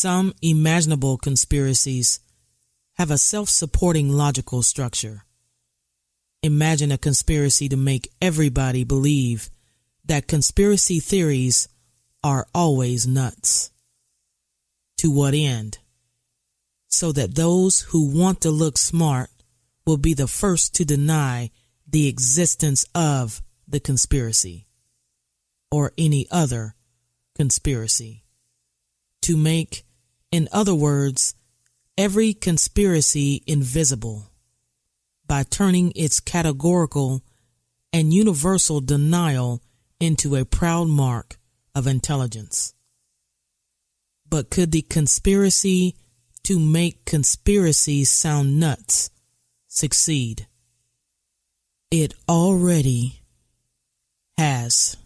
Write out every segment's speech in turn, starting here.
Some imaginable conspiracies have a self-supporting logical structure. Imagine a conspiracy to make everybody believe that conspiracy theories are always nuts. To what end? So that those who want to look smart will be the first to deny the existence of the conspiracy or any other conspiracy. To make, in other words, every conspiracy invisible by turning its categorical and universal denial into a proud mark of intelligence. But could the conspiracy to make conspiracies sound nuts succeed? It already has.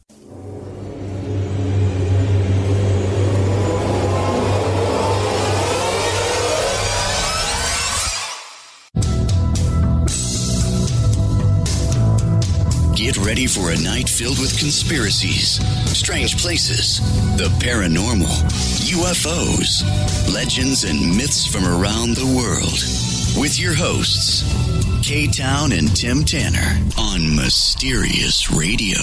Get ready for a night filled with conspiracies, strange places, the paranormal, UFOs, legends, and myths from around the world. With your hosts, K-Town and Tim Tanner on Mysterious Radio.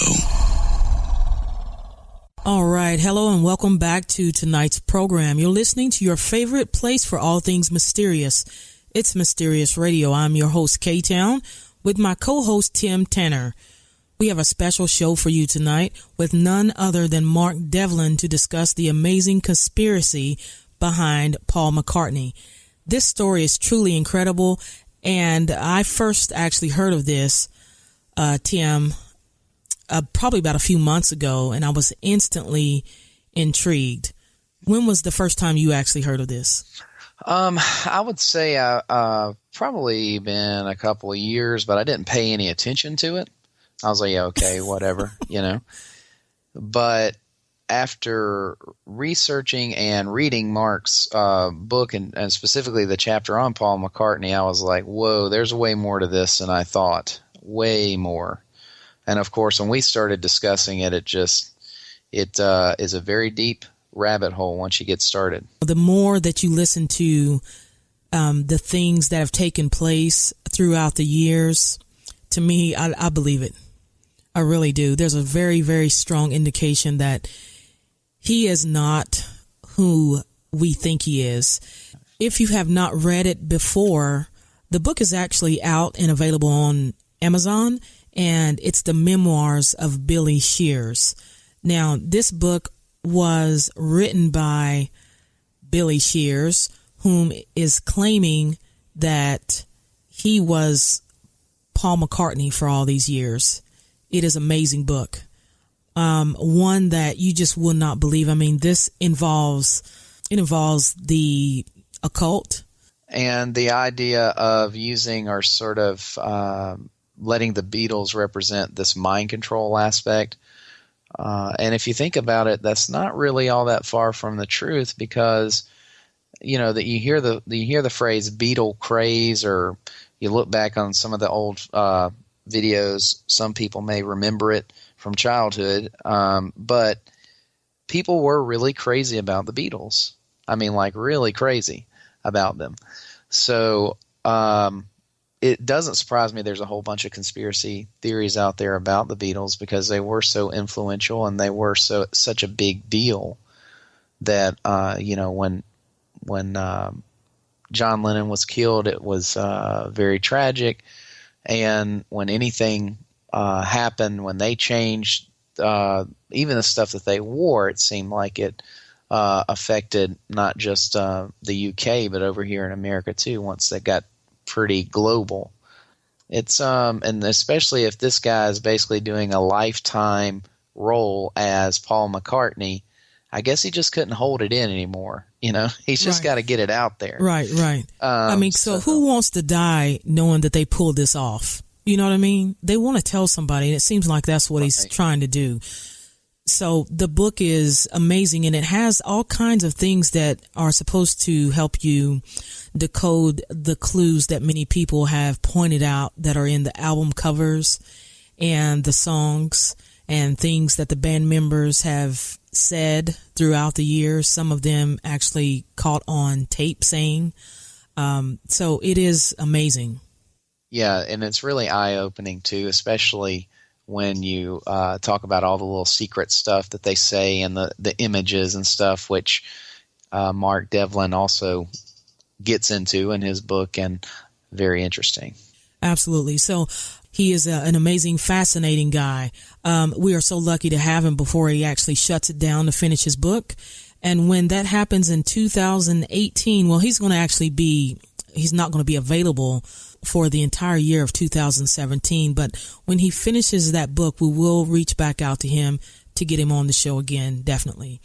All right. Hello and welcome back to tonight's program. You're listening to your favorite place for all things mysterious. It's Mysterious Radio. I'm your host, K-Town, with my co-host, Tim Tanner. We have a special show for you tonight with none other than Mark Devlin to discuss the amazing conspiracy behind Paul McCartney. This story is truly incredible, and I first actually heard of this, Tim, probably about a few months ago, and I was instantly intrigued. When was the first time you actually heard of this? I would say probably been a couple of years, but I didn't pay any attention to it. I was like, yeah, okay, whatever, you know. But after researching and reading Mark's book and specifically the chapter on Paul McCartney, I was like, whoa, there's way more to this than I thought. Way more. And, of course, when we started discussing it, it is a very deep rabbit hole once you get started. The more that you listen to the things that have taken place throughout the years, to me, I believe it. I really do. There's a very, very strong indication that he is not who we think he is. If you have not read it before, the book is actually out and available on Amazon, and it's the memoirs of Billy Shears. Now, this book was written by Billy Shears, whom is claiming that he was Paul McCartney for all these years. It is an amazing book. One that you just will not believe. I mean, this involves the occult. And the idea of using or sort of letting the Beatles represent this mind control aspect. And if you think about it, that's not really all that far from the truth, because you know that you hear the phrase Beatle craze, or you look back on some of the old videos. Some people may remember it from childhood, but people were really crazy about the Beatles. I mean, like really crazy about them. So it doesn't surprise me there's a whole bunch of conspiracy theories out there about the Beatles, because they were so influential and they were such a big deal that when John Lennon was killed, it was very tragic. And when anything happened, when they changed even the stuff that they wore, it seemed like it affected not just the UK, but over here in America too, once they got pretty global. It's and especially if this guy is basically doing a lifetime role as Paul McCartney, I guess he just couldn't hold it in anymore. You know, he's just got to get it out there. Right. I mean, so who wants to die knowing that they pulled this off? You know what I mean? They want to tell somebody, and it seems like that's what he's trying to do. So the book is amazing, and it has all kinds of things that are supposed to help you decode the clues that many people have pointed out that are in the album covers and the songs and things that the band members have said throughout the years. Some of them actually caught on tape saying. So it is amazing. Yeah, and it's really eye-opening too, especially when you talk about all the little secret stuff that they say and the images and stuff, which Mark Devlin also gets into in his book, and very interesting. Absolutely. So he is an amazing, fascinating guy. We are so lucky to have him before he actually shuts it down to finish his book. And when that happens in 2018, well, he's not going to be available for the entire year of 2017. But when he finishes that book, we will reach back out to him to get him on the show again, definitely.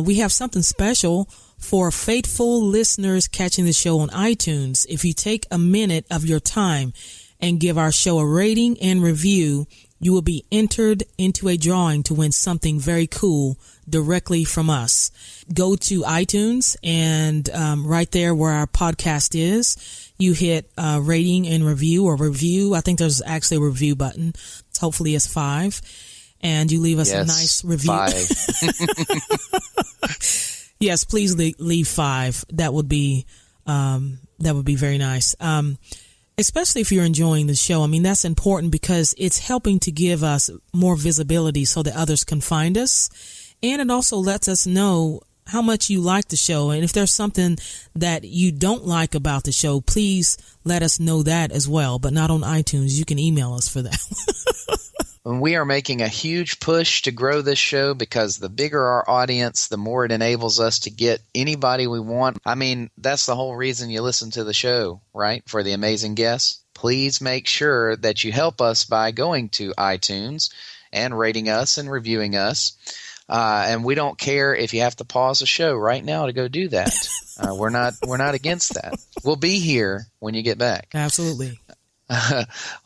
We have something special for faithful listeners catching the show on iTunes. If you take a minute of your time and give our show a rating and review, you will be entered into a drawing to win something very cool directly from us. Go to iTunes, and right there where our podcast is, you hit rating and review, or review. I think there's actually a review button. Hopefully it's 5. And you leave us a nice review. 5. Yes, please leave 5. That would be very nice. Especially if you're enjoying the show. I mean, that's important because it's helping to give us more visibility so that others can find us. And it also lets us know how much you like the show. And if there's something that you don't like about the show, please let us know that as well. But not on iTunes. You can email us for that. We are making a huge push to grow this show because the bigger our audience, the more it enables us to get anybody we want. I mean, that's the whole reason you listen to the show, right? For the amazing guests. Please make sure that you help us by going to iTunes and rating us and reviewing us. And we don't care if you have to pause the show right now to go do that. We're not against that. We'll be here when you get back. Absolutely.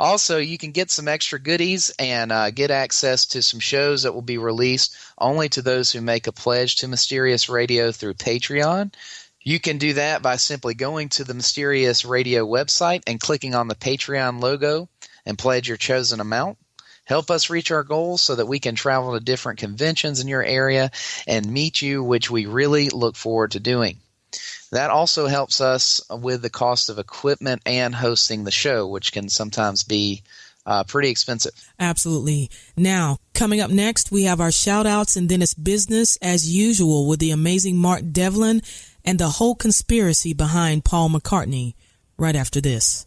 Also, you can get some extra goodies and get access to some shows that will be released only to those who make a pledge to Mysterious Radio through Patreon. You can do that by simply going to the Mysterious Radio website and clicking on the Patreon logo and pledge your chosen amount. Help us reach our goals so that we can travel to different conventions in your area and meet you, which we really look forward to doing. That also helps us with the cost of equipment and hosting the show, which can sometimes be pretty expensive. Absolutely. Now, coming up next, we have our shout-outs, and then it's business as usual with the amazing Mark Devlin and the whole conspiracy behind Paul McCartney right after this.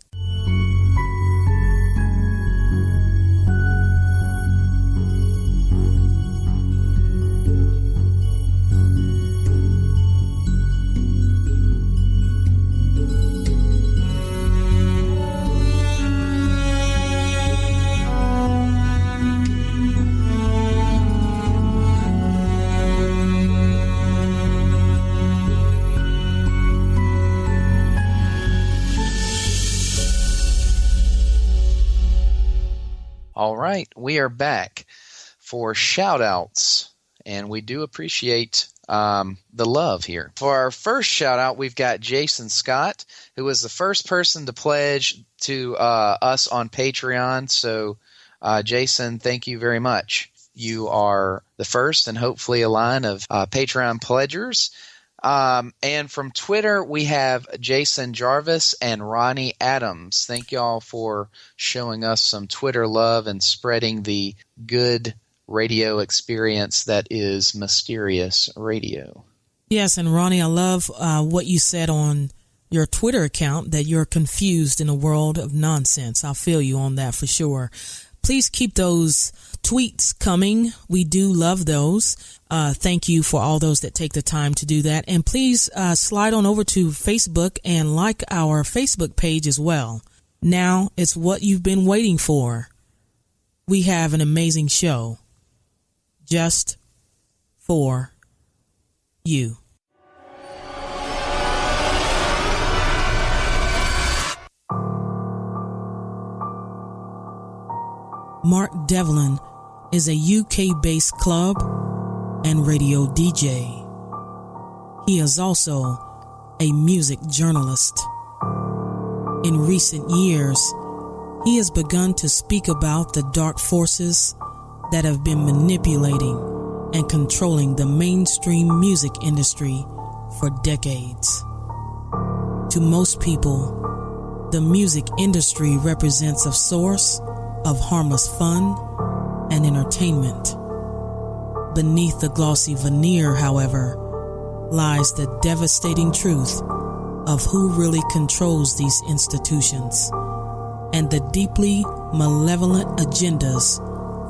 All right, we are back for shout-outs, and we do appreciate the love here. For our first shout-out, we've got Jason Scott, who was the first person to pledge to us on Patreon. So, Jason, thank you very much. You are the first and hopefully a line of Patreon pledgers. And from Twitter, we have Jason Jarvis and Ronnie Adams. Thank y'all for showing us some Twitter love and spreading the good radio experience that is Mysterious Radio. Yes, and Ronnie, I love what you said on your Twitter account, that you're confused in a world of nonsense. I'll feel you on that for sure. Please keep those tweets coming. We do love those. Thank you for all those that take the time to do that. And please slide on over to Facebook and like our Facebook page as well. Now it's what you've been waiting for. We have an amazing show just for you. Mark Devlin is a UK-based club and radio DJ. He is also a music journalist. In recent years, he has begun to speak about the dark forces that have been manipulating and controlling the mainstream music industry for decades. To most people, the music industry represents a source of harmless fun and entertainment. Beneath the glossy veneer, however, lies the devastating truth of who really controls these institutions and the deeply malevolent agendas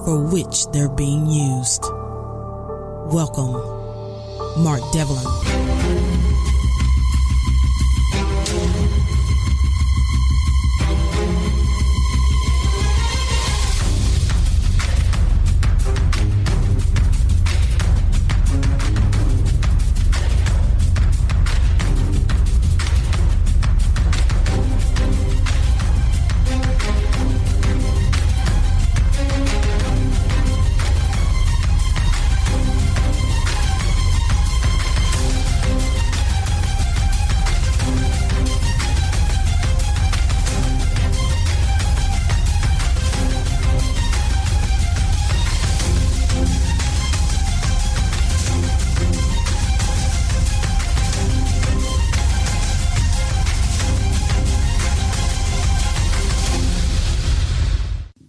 for which they're being used. Welcome, Mark Devlin.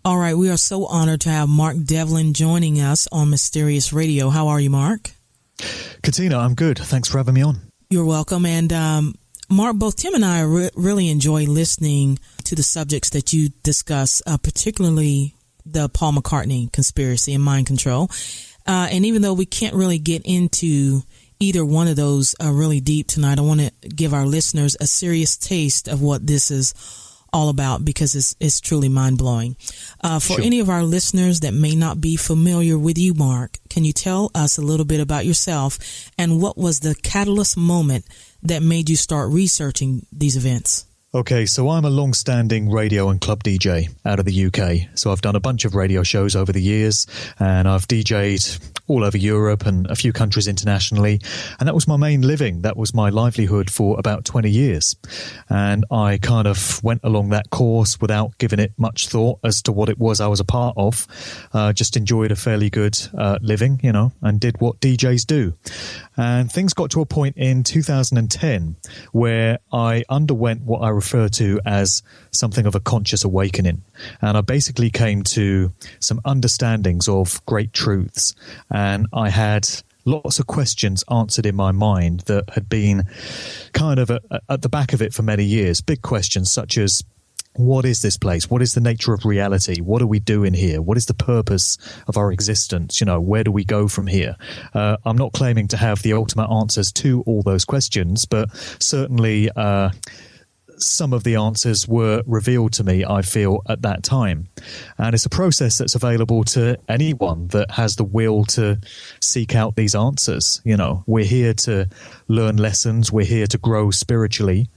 All right, we are so honored to have Mark Devlin joining us on Mysterious Radio. How are you, Mark? Katina, I'm good. Thanks for having me on. You're welcome. And Mark, both Tim and I really enjoy listening to the subjects that you discuss, particularly the Paul McCartney conspiracy and mind control. And even though we can't really get into either one of those really deep tonight, I want to give our listeners a serious taste of what this is all about, because it's truly mind-blowing. For any of our listeners that may not be familiar with you, Mark, can you tell us a little bit about yourself and what was the catalyst moment that made you start researching these events? Okay, so I'm a long-standing radio and club DJ out of the UK. So I've done a bunch of radio shows over the years, and I've DJ'd all over Europe and a few countries internationally. And that was my main living. That was my livelihood for about 20 years. And I kind of went along that course without giving it much thought as to what it was I was a part of. Just enjoyed a fairly good living, and did what DJs do. And things got to a point in 2010 where I underwent what I refer to as something of a conscious awakening. And I basically came to some understandings of great truths. And I had lots of questions answered in my mind that had been kind of at the back of it for many years. Big questions such as, what is this place? What is the nature of reality? What are we doing here? What is the purpose of our existence? Where do we go from here? I'm not claiming to have the ultimate answers to all those questions, but certainly some of the answers were revealed to me, I feel, at that time. And it's a process that's available to anyone that has the will to seek out these answers. We're here to learn lessons. We're here to grow spiritually.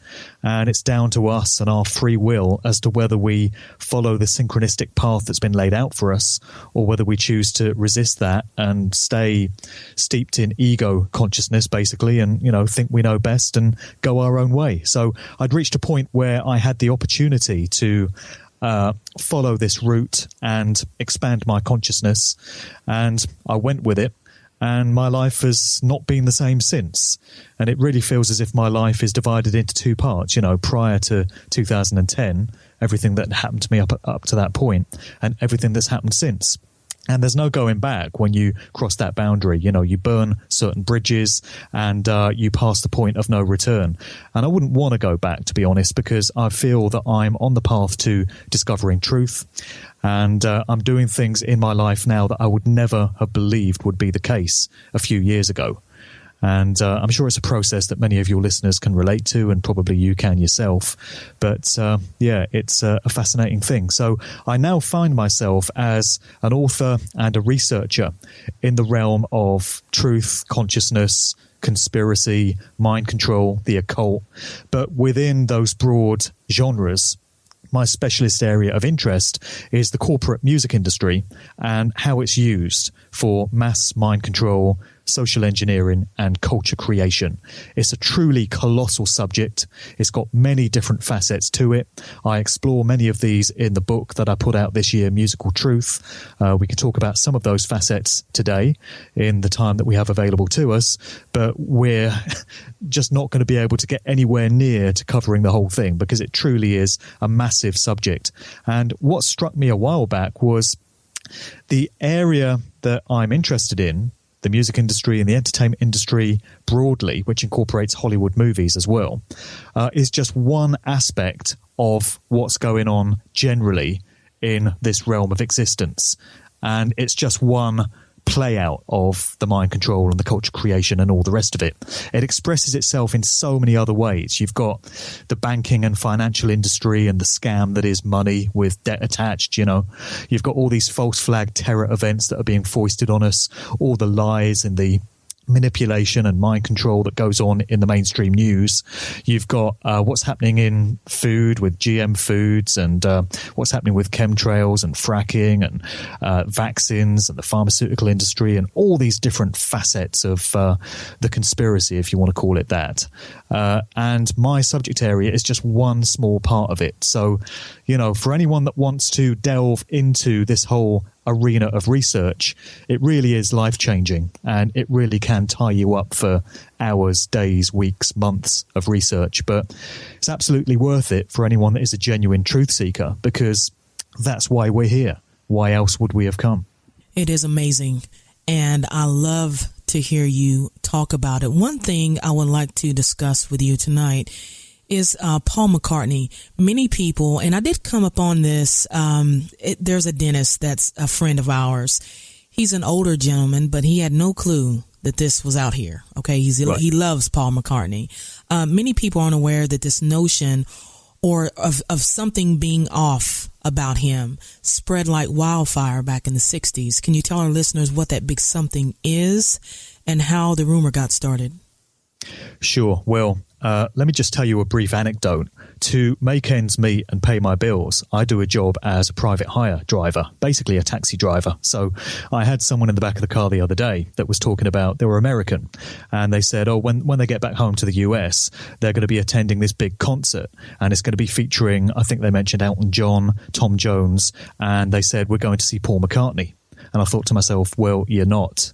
And it's down to us and our free will as to whether we follow the synchronistic path that's been laid out for us, or whether we choose to resist that and stay steeped in ego consciousness, basically, and, think we know best and go our own way. So I'd reached a point where I had the opportunity to follow this route and expand my consciousness, and I went with it. And my life has not been the same since. And it really feels as if my life is divided into two parts, prior to 2010, everything that happened to me up to that point, and everything that's happened since. And there's no going back when you cross that boundary. You burn certain bridges and you pass the point of no return. And I wouldn't want to go back, to be honest, because I feel that I'm on the path to discovering truth. And I'm doing things in my life now that I would never have believed would be the case a few years ago. And I'm sure it's a process that many of your listeners can relate to, and probably you can yourself. But it's a fascinating thing. So I now find myself as an author and a researcher in the realm of truth, consciousness, conspiracy, mind control, the occult. But within those broad genres, my specialist area of interest is the corporate music industry and how it's used for mass mind control, social engineering, and culture creation. It's a truly colossal subject. It's got many different facets to it. I explore many of these in the book that I put out this year, Musical Truth. We can talk about some of those facets today in the time that we have available to us, but we're just not going to be able to get anywhere near to covering the whole thing because it truly is a massive subject. And what struck me a while back was the area that I'm interested in, the music industry and the entertainment industry broadly, which incorporates Hollywood movies as well, is just one aspect of what's going on generally in this realm of existence. And it's just one play out of the mind control and the culture creation and all the rest of it. It expresses itself in so many other ways. You've got the banking and financial industry and the scam that is money with debt attached, you know. You've got all these false flag terror events that are being foisted on us, all the lies and the manipulation and mind control that goes on in the mainstream news. You've got what's happening in food with GM foods and what's happening with chemtrails and fracking and vaccines and the pharmaceutical industry and all these different facets of the conspiracy, if you want to call it that. And my subject area is just one small part of it. So, you know, for anyone that wants to delve into this whole arena of research, it really is life-changing, and it really can tie you up for hours, days, weeks, months of research. But it's absolutely worth it for anyone that is a genuine truth seeker, because that's why we're here. Why else would we have come? It is amazing, and I love to hear you talk about it. One thing I would like to discuss with you tonight is Paul McCartney. Many people, and I did come up on this, there's a dentist that's a friend of ours. He's an older gentleman, but he had no clue that this was out here. Okay, he loves Paul McCartney. Many people aren't aware that this notion or of something being off about him spread like wildfire back in the 60s. Can you tell our listeners what that big something is and how the rumor got started? Sure. Well, let me just tell you a brief anecdote. To make ends meet and pay my bills, I do a job as a private hire driver, basically a taxi driver. So I had someone in the back of the car the other day that was talking about, they were American, and they said, when they get back home to the US, they're going to be attending this big concert, and it's going to be featuring, I think they mentioned Elton John, Tom Jones, and they said, we're going to see Paul McCartney. And I thought to myself, well, you're not.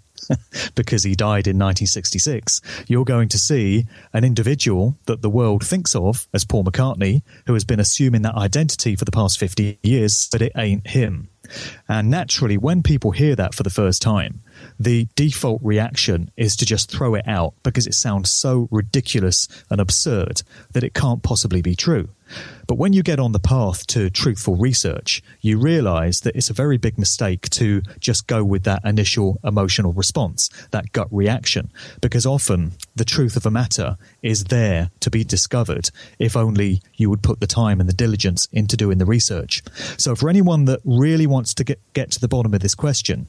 Because he died in 1966, you're going to see an individual that the world thinks of as Paul McCartney, who has been assuming that identity for the past 50 years, but it ain't him. And naturally, when people hear that for the first time, the default reaction is to just throw it out because it sounds so ridiculous and absurd that it can't possibly be true. But when you get on the path to truthful research, you realize that it's a very big mistake to just go with that initial emotional response, that gut reaction, because often the truth of a matter is there to be discovered if only you would put the time and the diligence into doing the research. So for anyone that really wants to get to the bottom of this question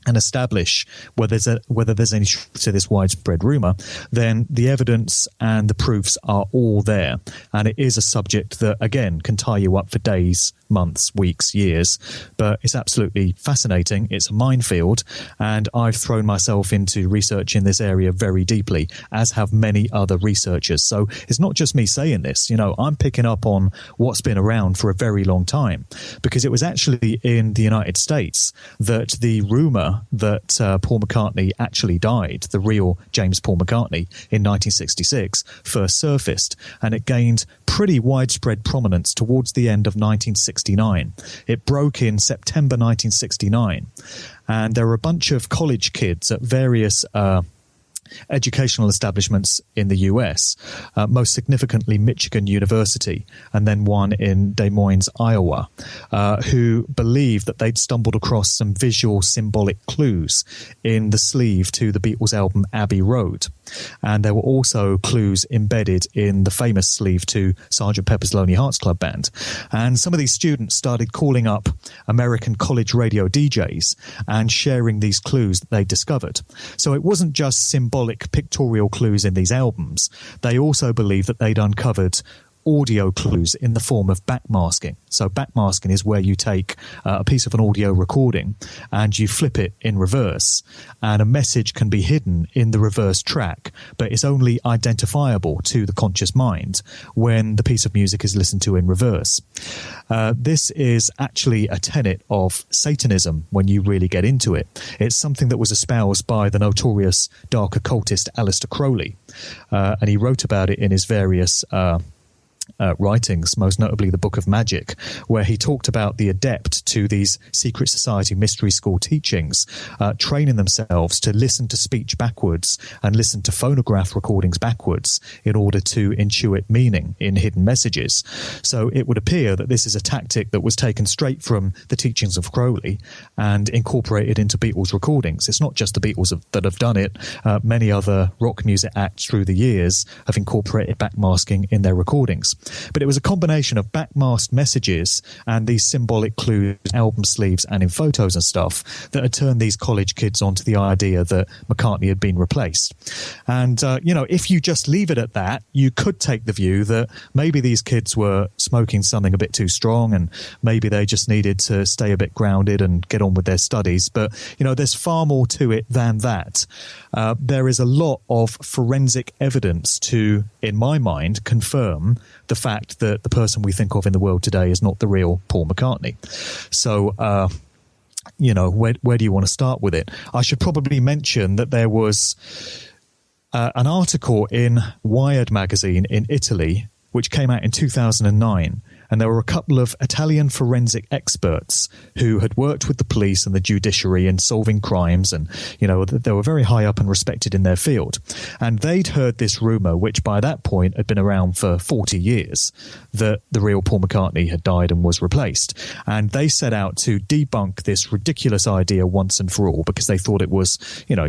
and establish whether there's any truth to this widespread rumor, then the evidence and the proofs are all there. And it is a subject that, again, can tie you up for days, months, weeks, years. But it's absolutely fascinating. It's a minefield. And I've thrown myself into research in this area very deeply, as have many other researchers. So it's not just me saying this. You know, I'm picking up on what's been around for a very long time, because it was actually in the United States that the rumor that Paul McCartney actually died, the real James Paul McCartney, in 1966, first surfaced, and it gained pretty widespread prominence towards the end of 1969. It broke in September 1969, and there were a bunch of college kids at various educational establishments in the US, most significantly Michigan University, and then one in Des Moines, Iowa, who believed that they'd stumbled across some visual symbolic clues in the sleeve to the Beatles album Abbey Road. And there were also clues embedded in the famous sleeve to Sgt. Pepper's Lonely Hearts Club Band. And some of these students started calling up American college radio DJs and sharing these clues that they discovered. So it wasn't just symbolic pictorial clues in these albums. They also believed that they'd uncovered audio clues in the form of backmasking. So backmasking is where you take a piece of an audio recording and you flip it in reverse, and a message can be hidden in the reverse track, but it's only identifiable to the conscious mind when the piece of music is listened to in reverse. This is actually a tenet of Satanism when you really get into it. It's something that was espoused by the notorious dark occultist Aleister Crowley, and he wrote about it in his various writings, most notably the Book of Magic, where he talked about the adept to these secret society mystery school teachings training themselves to listen to speech backwards and listen to phonograph recordings backwards in order to intuit meaning in hidden messages. So it would appear that this is a tactic that was taken straight from the teachings of Crowley and incorporated into Beatles recordings. It's not just the Beatles that have done it. Many other rock music acts through the years have incorporated backmasking in their recordings. But it was a combination of backmasked messages and these symbolic clues, album sleeves and in photos and stuff that had turned these college kids onto the idea that McCartney had been replaced. And, if you just leave it at that, you could take the view that maybe these kids were smoking something a bit too strong and maybe they just needed to stay a bit grounded and get on with their studies. But, there's far more to it than that. There is a lot of forensic evidence to, in my mind, confirm the fact that the person we think of in the world today is not the real Paul McCartney. So, where do you want to start with it? I should probably mention that there was an article in Wired magazine in Italy, which came out in 2009. And there were a couple of Italian forensic experts who had worked with the police and the judiciary in solving crimes. And, they were very high up and respected in their field. And they'd heard this rumor, which by that point had been around for 40 years, that the real Paul McCartney had died and was replaced. And they set out to debunk this ridiculous idea once and for all because they thought it was,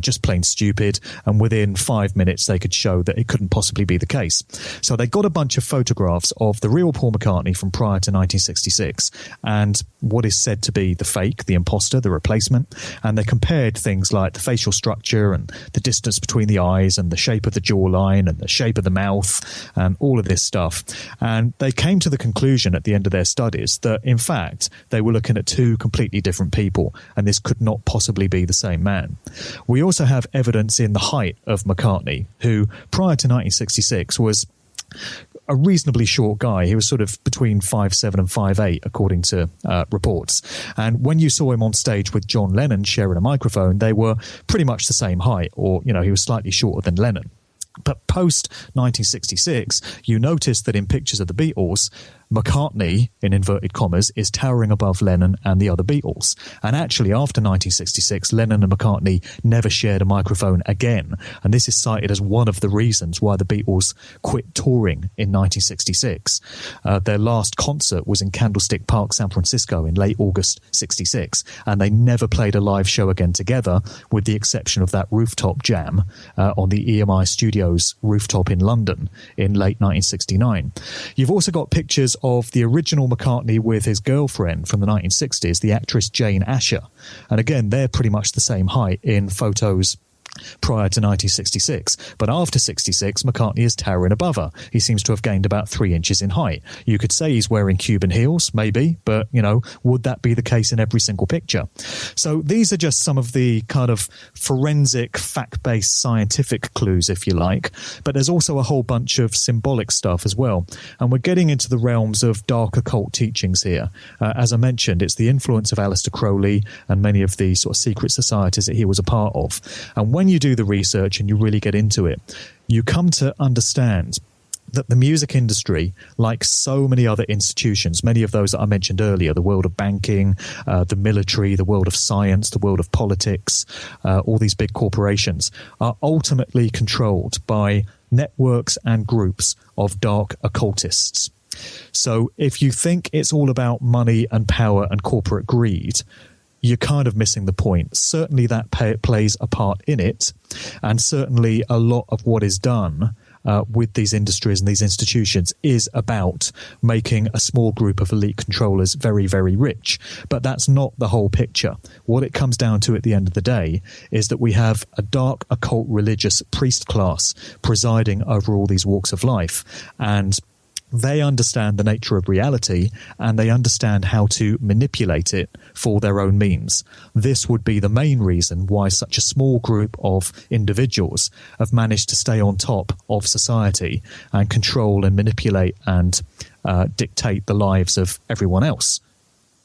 just plain stupid. And within 5 minutes, they could show that it couldn't possibly be the case. So they got a bunch of photographs of the real Paul McCartney from prior to 1966 and what is said to be the fake, the imposter, the replacement, and they compared things like the facial structure and the distance between the eyes and the shape of the jawline and the shape of the mouth and all of this stuff. And they came to the conclusion at the end of their studies that in fact they were looking at two completely different people and this could not possibly be the same man. We also have evidence in the height of McCartney, who prior to 1966 was a reasonably short guy. He was sort of between 5'7" and 5'8", according to reports. And when you saw him on stage with John Lennon sharing a microphone, they were pretty much the same height, or, he was slightly shorter than Lennon. But post-1966, you notice that in pictures of the Beatles, McCartney, in inverted commas, is towering above Lennon and the other Beatles. And actually, after 1966, Lennon and McCartney never shared a microphone again. And this is cited as one of the reasons why the Beatles quit touring in 1966. Their last concert was in Candlestick Park, San Francisco in late August 66. And they never played a live show again together, with the exception of that rooftop jam on the EMI Studios rooftop in London in late 1969. You've also got pictures of the original McCartney with his girlfriend from the 1960s, the actress Jane Asher. And again, they're pretty much the same height in photos prior to 1966. But after 66, McCartney is towering above her. He seems to have gained about 3 inches in height. You could say he's wearing Cuban heels, maybe, but, would that be the case in every single picture? So these are just some of the kind of forensic, fact-based scientific clues, if you like. But there's also a whole bunch of symbolic stuff as well. And we're getting into the realms of dark occult teachings here. As I mentioned, it's the influence of Aleister Crowley and many of the sort of secret societies that he was a part of. And when you do the research and you really get into it, you come to understand that the music industry, like so many other institutions, many of those that I mentioned earlier, the world of banking, the military, the world of science, the world of politics, all these big corporations, are ultimately controlled by networks and groups of dark occultists. So if you think it's all about money and power and corporate greed, you're kind of missing the point. Certainly that plays a part in it, and certainly a lot of what is done with these industries and these institutions is about making a small group of elite controllers very, very rich. But that's not the whole picture. What it comes down to at the end of the day is that we have a dark occult religious priest class presiding over all these walks of life. And They understand the nature of reality, and they understand how to manipulate it for their own means. This would be the main reason why such a small group of individuals have managed to stay on top of society and control and manipulate and dictate the lives of everyone else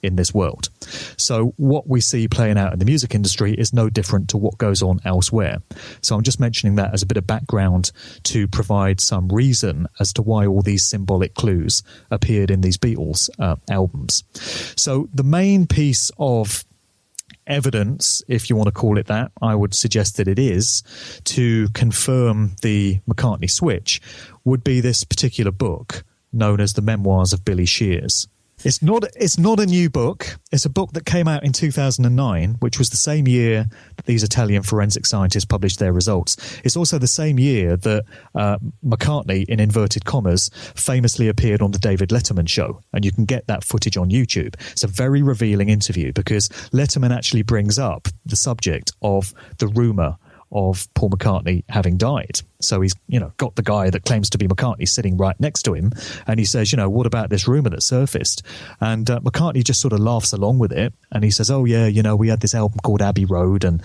in this world. So what we see playing out in the music industry is no different to what goes on elsewhere. So I'm just mentioning that as a bit of background to provide some reason as to why all these symbolic clues appeared in these Beatles albums. So the main piece of evidence, if you want to call it that, I would suggest that it is, to confirm the McCartney switch, would be this particular book known as The Memoirs of Billy Shears. It's not a new book. It's a book that came out in 2009, which was the same year that these Italian forensic scientists published their results. It's also the same year that McCartney, in inverted commas, famously appeared on the David Letterman show, and you can get that footage on YouTube. It's a very revealing interview because Letterman actually brings up the subject of the rumour of Paul McCartney having died. So he's, got the guy that claims to be McCartney sitting right next to him, and he says, what about this rumour that surfaced? And McCartney just sort of laughs along with it, and he says, oh yeah, we had this album called Abbey Road, and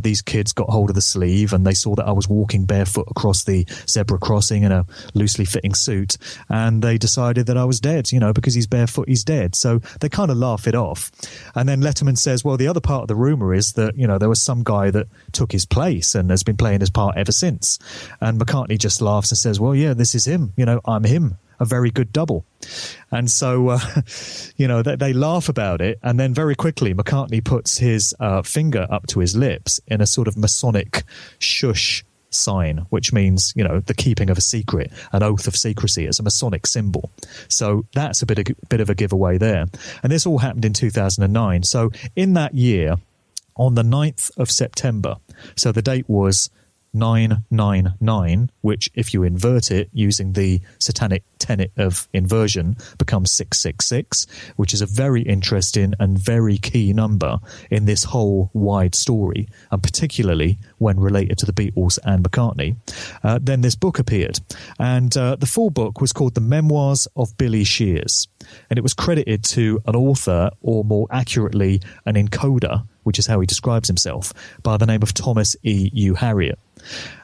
these kids got hold of the sleeve, and they saw that I was walking barefoot across the zebra crossing in a loosely fitting suit, and they decided that I was dead, because he's barefoot, he's dead. So they kind of laugh it off. And then Letterman says, well, the other part of the rumour is that, there was some guy that took his place and has been playing his part ever since. And McCartney just laughs and says, well, yeah, this is him. I'm him, a very good double. And so, they laugh about it. And then very quickly, McCartney puts his finger up to his lips in a sort of Masonic shush sign, which means, the keeping of a secret, an oath of secrecy. It's a Masonic symbol. So that's a bit of a giveaway there. And this all happened in 2009. So in that year, on the 9th of September, so the date was 999, which if you invert it using the satanic tenet of inversion becomes 666, which is a very interesting and very key number in this whole wide story, and particularly when related to the Beatles and McCartney. Then this book appeared, and the full book was called The Memoirs of Billy Shears, and it was credited to an author, or more accurately an encoder, which is how he describes himself, by the name of Thomas E. U. Harriot.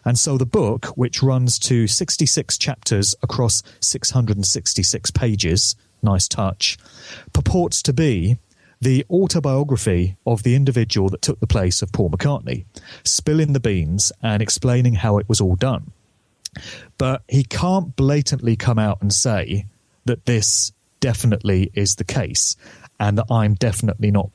And so the book, which runs to 66 chapters across 666 pages, nice touch, purports to be the autobiography of the individual that took the place of Paul McCartney, spilling the beans and explaining how it was all done. But he can't blatantly come out and say that this definitely is the case and that I'm definitely not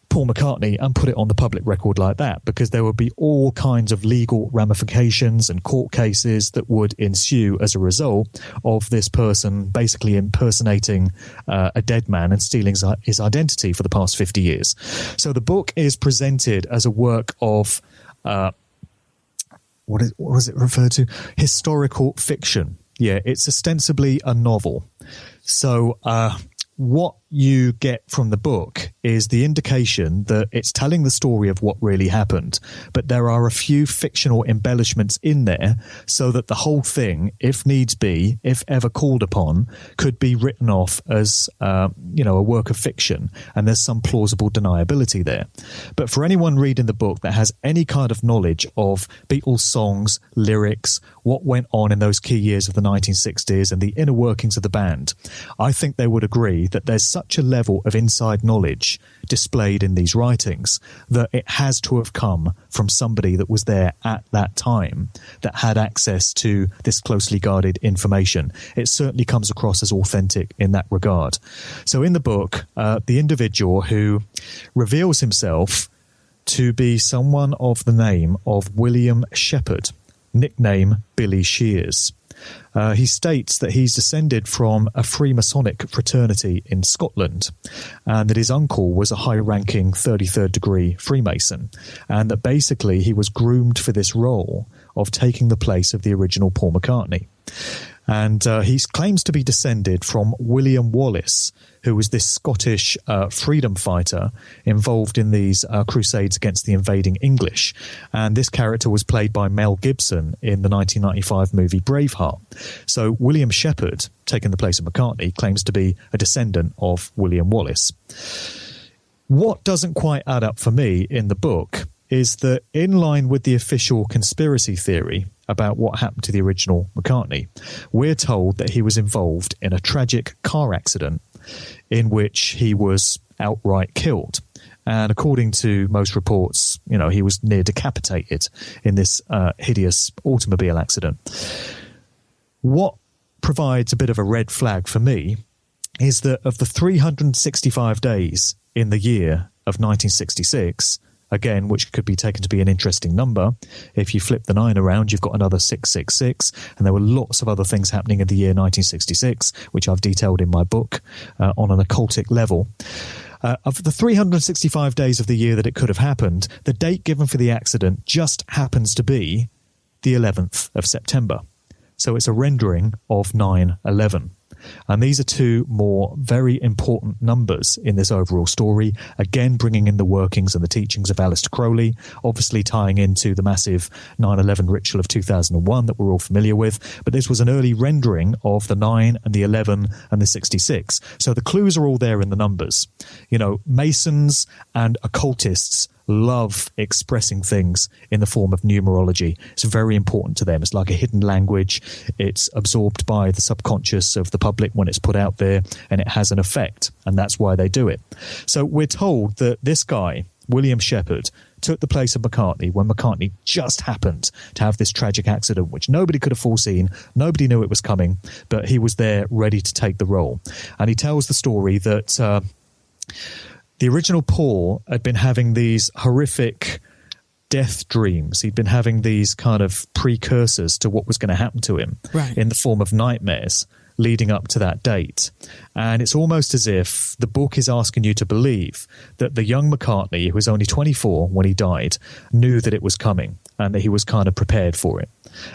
Paul McCartney, and put it on the public record like that, because there would be all kinds of legal ramifications and court cases that would ensue as a result of this person basically impersonating a dead man and stealing his identity for the past 50 years. So the book is presented as a work of what was it referred to? Historical fiction. Yeah, it's ostensibly a novel. So what you get from the book is the indication that it's telling the story of what really happened, but there are a few fictional embellishments in there so that the whole thing, if needs be, if ever called upon, could be written off as, a work of fiction, and there's some plausible deniability there. But for anyone reading the book that has any kind of knowledge of Beatles songs, lyrics, what went on in those key years of the 1960s and the inner workings of the band, I think they would agree that there's such a level of inside knowledge displayed in these writings that it has to have come from somebody that was there at that time, that had access to this closely guarded information. It certainly comes across as authentic in that regard. So in the book, the individual who reveals himself to be someone of the name of William Shepherd, nickname Billy Shears. He states that he's descended from a Freemasonic fraternity in Scotland, and that his uncle was a high-ranking 33rd degree Freemason, and that basically he was groomed for this role of taking the place of the original Paul McCartney. And he claims to be descended from William Wallace, who was this Scottish freedom fighter involved in these crusades against the invading English. And this character was played by Mel Gibson in the 1995 movie Braveheart. So William Shepherd, taking the place of McCartney, claims to be a descendant of William Wallace. What doesn't quite add up for me in the book is that, in line with the official conspiracy theory about what happened to the original McCartney, we're told that he was involved in a tragic car accident in which he was outright killed. And according to most reports, you know, he was near decapitated in this hideous automobile accident. What provides a bit of a red flag for me is that of the 365 days in the year of 1966, again, which could be taken to be an interesting number, if you flip the 9 around, you've got another 666, and there were lots of other things happening in the year 1966, which I've detailed in my book on an occultic level. Of the 365 days of the year that it could have happened, the date given for the accident just happens to be the 11th of September. So it's a rendering of 9/11. And these are two more very important numbers in this overall story, again bringing in the workings and the teachings of Aleister Crowley, obviously tying into the massive 9/11 ritual of 2001 that we're all familiar with. But this was an early rendering of the 9 and the 11 and the 66. So the clues are all there in the numbers. You know, Masons and occultists love expressing things in the form of numerology. It's very important to them. It's like a hidden language. It's absorbed by the subconscious of the public when it's put out there, and it has an effect, and that's why they do it. So we're told that this guy, William Shepherd, took the place of McCartney when McCartney just happened to have this tragic accident, which nobody could have foreseen. Nobody knew it was coming, but he was there ready to take the role. And he tells the story that the original Paul had been having these horrific death dreams. He'd been having these kind of precursors to what was going to happen to him in the form of nightmares leading up to that date. And it's almost as if the book is asking you to believe that the young McCartney, who was only 24 when he died, knew that it was coming and that he was kind of prepared for it.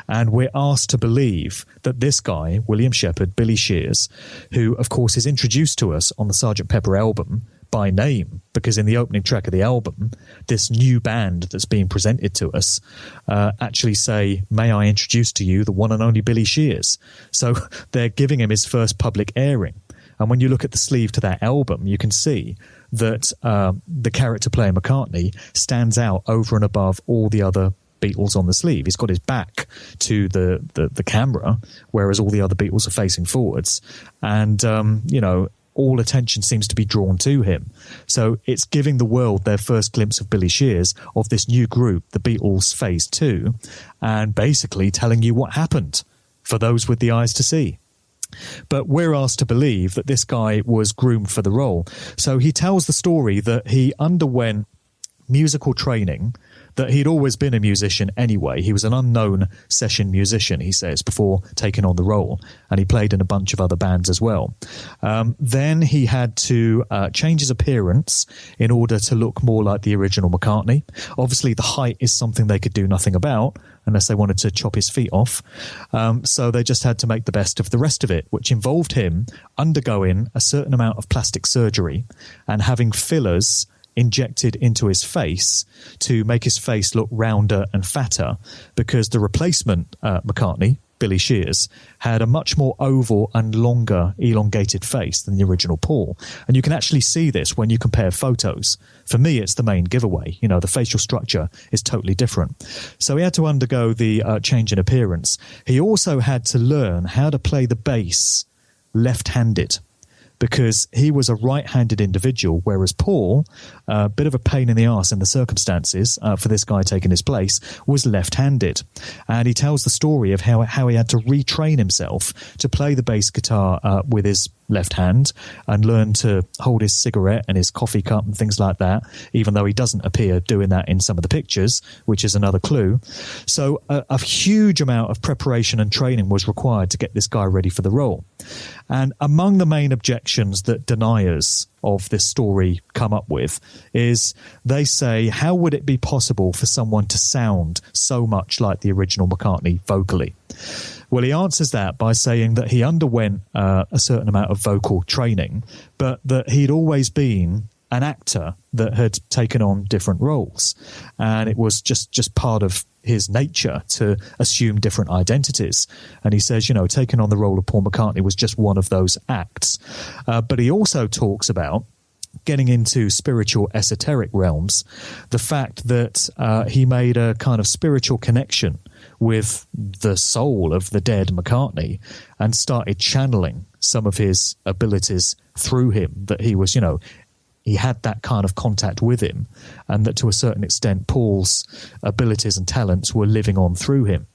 And we're asked to believe that this guy, William Shepherd, Billy Shears, who, of course, is introduced to us on the Sgt. Pepper album by name, because in the opening track of the album, this new band that's being presented to us actually say, "May I introduce to you the one and only Billy Shears." So they're giving him his first public airing. And when you look at the sleeve to that album, you can see that the character playing McCartney stands out over and above all the other Beatles on the sleeve. He's got his back to the camera, whereas all the other Beatles are facing forwards. And, you know, all attention seems to be drawn to him. So it's giving the world their first glimpse of Billy Shears, of this new group, the Beatles Phase 2, and basically telling you what happened for those with the eyes to see. But we're asked to believe that this guy was groomed for the role. So he tells the story that he underwent musical training, that he'd always been a musician anyway. He was an unknown session musician, he says, before taking on the role, and he played in a bunch of other bands as well. Then he had to change his appearance in order to look more like the original McCartney. Obviously, the height is something they could do nothing about unless they wanted to chop his feet off. So they just had to make the best of the rest of it, which involved him undergoing a certain amount of plastic surgery and having fillers injected into his face to make his face look rounder and fatter, because the replacement McCartney, Billy Shears, had a much more oval and longer elongated face than the original Paul. And you can actually see this when you compare photos. For me, it's the main giveaway. You know, the facial structure is totally different. So he had to undergo the change in appearance. He also had to learn how to play the bass left-handed, because he was a right-handed individual, whereas Paul, a bit of a pain in the arse in the circumstances for this guy taking his place, was left-handed. And he tells the story of how he had to retrain himself to play the bass guitar with his left hand and learn to hold his cigarette and his coffee cup and things like that, even though he doesn't appear doing that in some of the pictures, which is another clue. So a huge amount of preparation and training was required to get this guy ready for the role. And among the main objections that deniers of this story come up with is they say, how would it be possible for someone to sound so much like the original McCartney vocally? Well, he answers that by saying that he underwent a certain amount of vocal training, but that he'd always been an actor that had taken on different roles. And it was just part of his nature to assume different identities. And he says, taking on the role of Paul McCartney was just one of those acts. But he also talks about getting into spiritual esoteric realms, the fact that he made a kind of spiritual connection with the soul of the dead McCartney and started channeling some of his abilities through him, that he was, he had that kind of contact with him, and that to a certain extent Paul's abilities and talents were living on through him.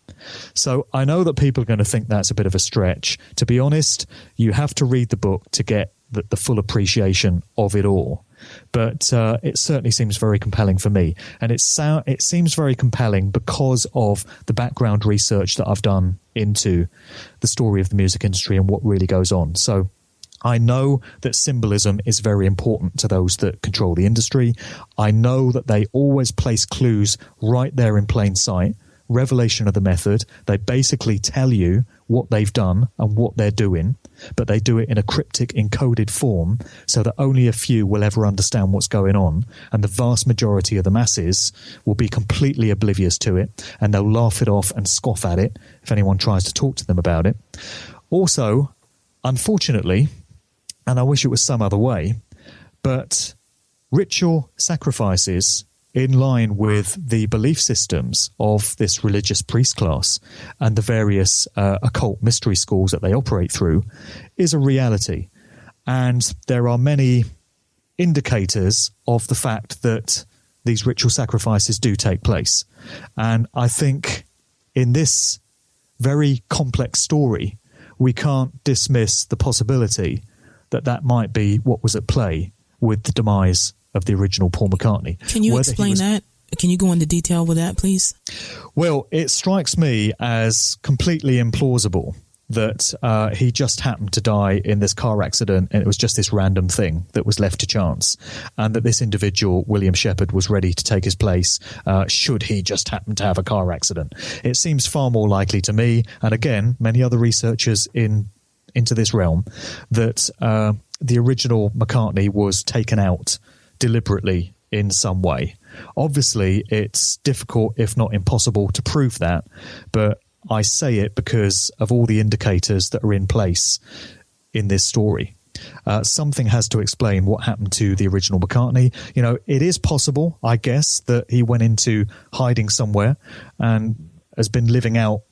So I know that people are going to think that's a bit of a stretch. To be honest, you have to read the book to get the full appreciation of it all. But it certainly seems very compelling for me. And it seems very compelling because of the background research that I've done into the story of the music industry and what really goes on. So I know that symbolism is very important to those that control the industry. I know that they always place clues right there in plain sight. Revelation of the method. They basically tell you what they've done and what they're doing, but they do it in a cryptic, encoded form so that only a few will ever understand what's going on, and the vast majority of the masses will be completely oblivious to it, and they'll laugh it off and scoff at it if anyone tries to talk to them about it. Also, unfortunately, and I wish it was some other way, but ritual sacrifices in line with the belief systems of this religious priest class and the various occult mystery schools that they operate through is a reality. And there are many indicators of the fact that these ritual sacrifices do take place. And I think in this very complex story, we can't dismiss the possibility that that might be what was at play with the demise of the original Paul McCartney. Can you explain that? Can you go into detail with that, please? Well, it strikes me as completely implausible that he just happened to die in this car accident and it was just this random thing that was left to chance, and that this individual, William Shepherd, was ready to take his place should he just happen to have a car accident. It seems far more likely to me, and again, many other researchers into this realm, that the original McCartney was taken out deliberately in some way. Obviously, it's difficult, if not impossible, to prove that, but I say it because of all the indicators that are in place in this story. Something has to explain what happened to the original McCartney. It is possible, I guess, that he went into hiding somewhere and has been living out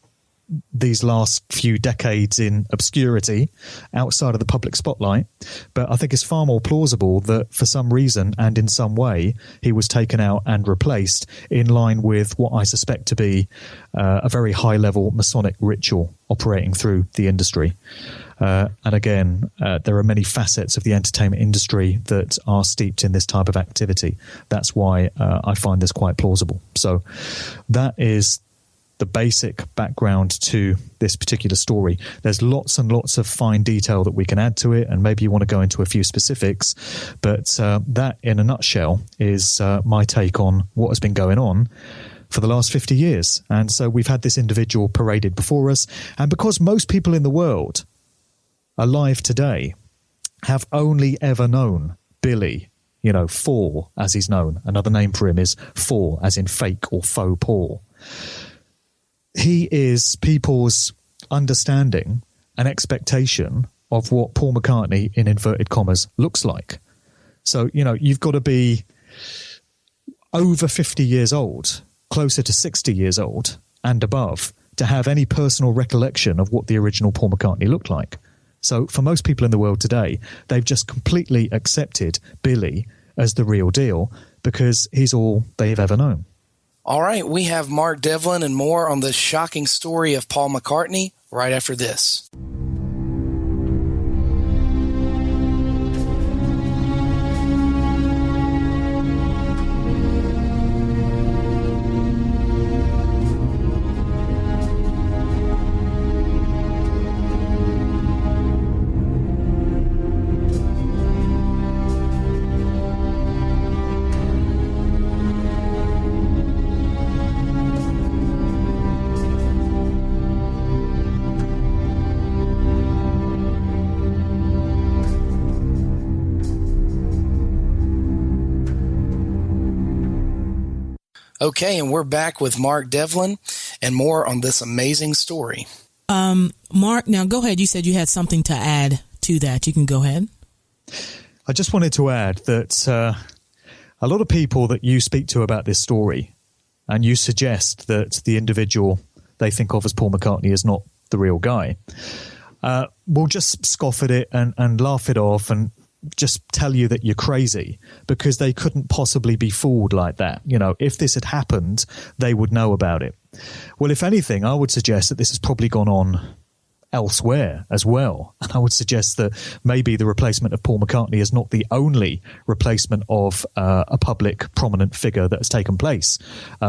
these last few decades in obscurity outside of the public spotlight. But I think it's far more plausible that for some reason and in some way he was taken out and replaced in line with what I suspect to be a very high level Masonic ritual operating through the industry. And again, there are many facets of the entertainment industry that are steeped in this type of activity. That's why I find this quite plausible. So that is the basic background to this particular story. There's lots and lots of fine detail that we can add to it, and maybe you want to go into a few specifics, but that in a nutshell is my take on what has been going on for the last 50 years. And so we've had this individual paraded before us, and because most people in the world alive today have only ever known Billy, Paul as he's known. Another name for him is Paul, as in fake or faux Paul. He is people's understanding and expectation of what Paul McCartney, in inverted commas, looks like. So, you've got to be over 50 years old, closer to 60 years old and above, to have any personal recollection of what the original Paul McCartney looked like. So for most people in the world today, they've just completely accepted Billy as the real deal because he's all they've ever known. All right, we have Mark Devlin and more on the shocking story of Paul McCartney right after this. Okay, and we're back with Mark Devlin and more on this amazing story. Mark, now go ahead. You said you had something to add to that. You can go ahead. I just wanted to add that a lot of people that you speak to about this story, and you suggest that the individual they think of as Paul McCartney is not the real guy, will just scoff at it and laugh it off and just tell you that you're crazy because they couldn't possibly be fooled like that. You know, if this had happened, they would know about it. Well, if anything, I would suggest that this has probably gone on elsewhere as well. And I would suggest that maybe the replacement of Paul McCartney is not the only replacement of a public prominent figure that has taken place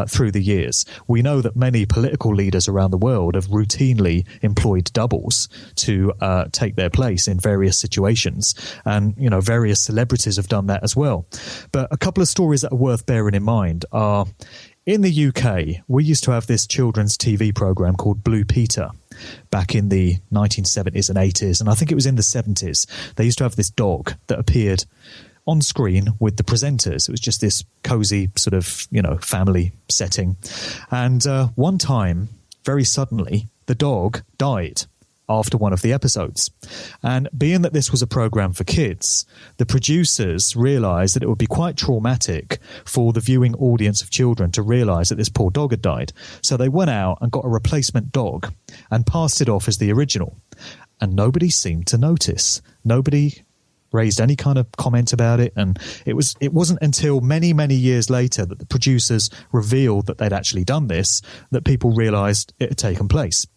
through the years. We know that many political leaders around the world have routinely employed doubles to take their place in various situations. And, you know, various celebrities have done that as well. But a couple of stories that are worth bearing in mind are, in the UK, we used to have this children's TV program called Blue Peter back in the 1970s and 80s, and I think it was in the 70s. They used to have this dog that appeared on screen with the presenters. It was just this cozy sort of, you know, family setting. And one time, very suddenly, the dog died after one of the episodes. And being that this was a program for kids, the producers realized that it would be quite traumatic for the viewing audience of children to realize that this poor dog had died. So they went out and got a replacement dog and passed it off as the original. And nobody seemed to notice. Nobody raised any kind of comment about it. And it wasn't until many, many years later that the producers revealed that they'd actually done this, that people realized it had taken place.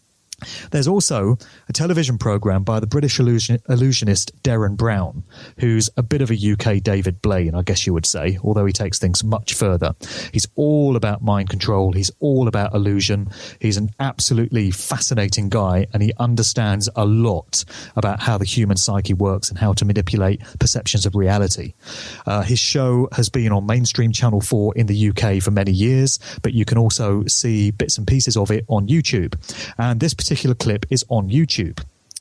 There's also a television program by the British illusionist Derren Brown, who's a bit of a UK David Blaine, I guess you would say, although he takes things much further. He's all about mind control. He's all about illusion. He's an absolutely fascinating guy, and he understands a lot about how the human psyche works and how to manipulate perceptions of reality. His show has been on mainstream Channel 4 in the UK for many years, but you can also see bits and pieces of it on YouTube. And this particular clip is on YouTube,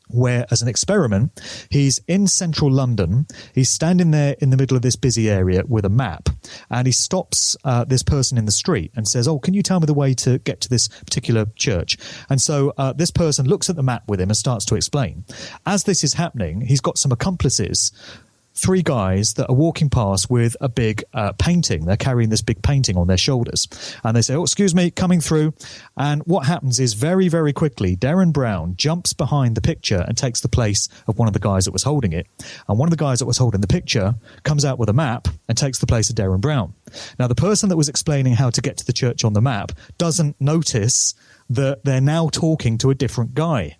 where, as an experiment, he's in central London. He's standing there in the middle of this busy area with a map, and he stops this person in the street and says, "Oh, can you tell me the way to get to this particular church?" And so this person looks at the map with him and starts to explain. As this is happening, he's got some accomplices, 3 guys that are walking past with a big painting. They're carrying this big painting on their shoulders. And they say, "Oh, excuse me, coming through." And what happens is very, very quickly, Derren Brown jumps behind the picture and takes the place of one of the guys that was holding it. And one of the guys that was holding the picture comes out with a map and takes the place of Derren Brown. Now, the person that was explaining how to get to the church on the map doesn't notice that they're now talking to a different guy.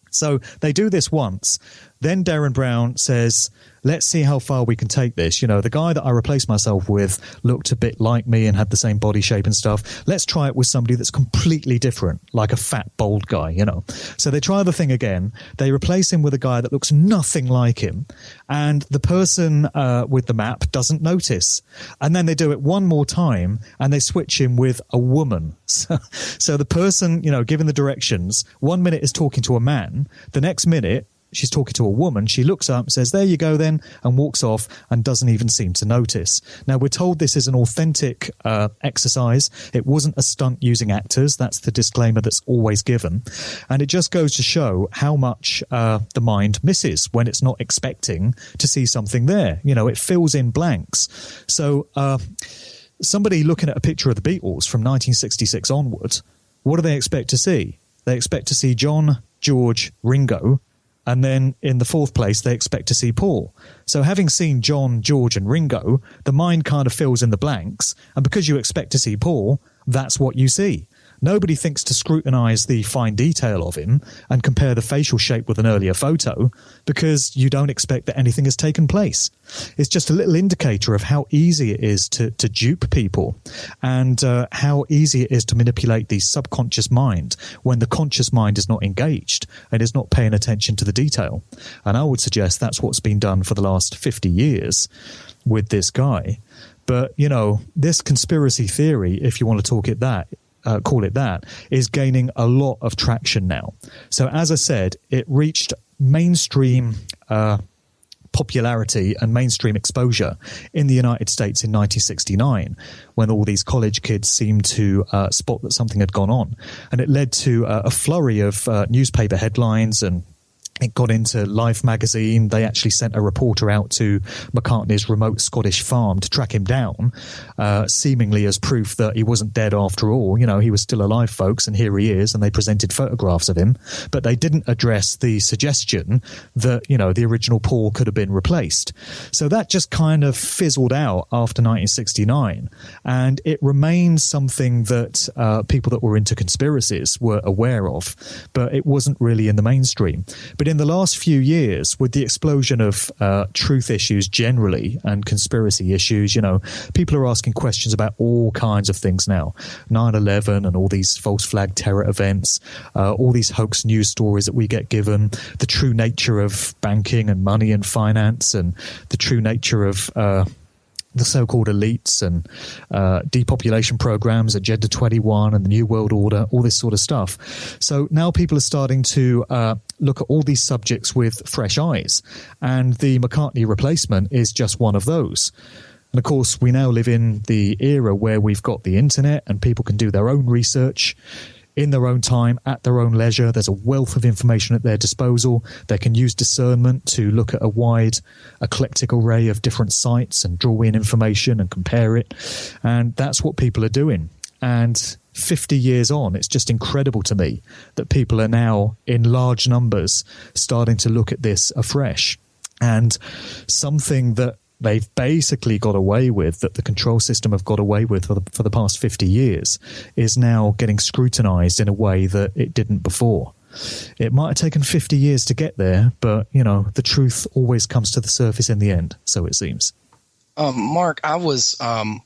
So they do this once. Then Derren Brown says, "Let's see how far we can take this. You know, the guy that I replaced myself with looked a bit like me and had the same body shape and stuff. Let's try it with somebody that's completely different, like a fat, bald guy, you know." So they try the thing again. They replace him with a guy that looks nothing like him. And the person with the map doesn't notice. And then they do it one more time and they switch him with a woman. So the person, you know, given the directions, 1 minute is talking to a man. The next minute, she's talking to a woman. She looks up, says, "There you go then," and walks off and doesn't even seem to notice. Now, we're told this is an authentic exercise. It wasn't a stunt using actors. That's the disclaimer that's always given. And it just goes to show how much the mind misses when it's not expecting to see something there. You know, it fills in blanks. So somebody looking at a picture of the Beatles from 1966 onwards, what do they expect to see? They expect to see John, George, Ringo, and then in the 4th place, they expect to see Paul. So having seen John, George, and Ringo, the mind kind of fills in the blanks. And because you expect to see Paul, that's what you see. Nobody thinks to scrutinize the fine detail of him and compare the facial shape with an earlier photo because you don't expect that anything has taken place. It's just a little indicator of how easy it is to dupe people and how easy it is to manipulate the subconscious mind when the conscious mind is not engaged and is not paying attention to the detail. And I would suggest that's what's been done for the last 50 years with this guy. But, you know, this conspiracy theory, if you want to call it that, is gaining a lot of traction now. So as I said, it reached mainstream popularity and mainstream exposure in the United States in 1969, when all these college kids seemed to spot that something had gone on. And it led to a flurry of newspaper headlines, and it got into Life magazine. They actually sent a reporter out to McCartney's remote Scottish farm to track him down, seemingly as proof that he wasn't dead after all. You know, he was still alive, folks, and here he is, and they presented photographs of him. But they didn't address the suggestion that, you know, the original Paul could have been replaced. So that just kind of fizzled out after 1969, and it remains something that people that were into conspiracies were aware of, but it wasn't really in the mainstream. But in the last few years, with the explosion of truth issues generally and conspiracy issues, you know, people are asking questions about all kinds of things now. 9/11 and all these false flag terror events, all these hoax news stories that we get given, the true nature of banking and money and finance, and the true nature of the so-called elites and depopulation programs, Agenda 21 and the New World Order, all this sort of stuff. So now people are starting to look at all these subjects with fresh eyes, and the McCartney replacement is just one of those. And of course, we now live in the era where we've got the internet and people can do their own research in their own time, at their own leisure. There's a wealth of information at their disposal. They can use discernment to look at a wide, eclectic array of different sites and draw in information and compare it. And that's what people are doing. And 50 years on, it's just incredible to me that people are now in large numbers starting to look at this afresh. And something that they've basically got away with, that the control system have got away with for the past 50 years, is now getting scrutinized in a way that it didn't before. It might have taken 50 years to get there, but, you know, the truth always comes to the surface in the end, so it seems. Mark, I was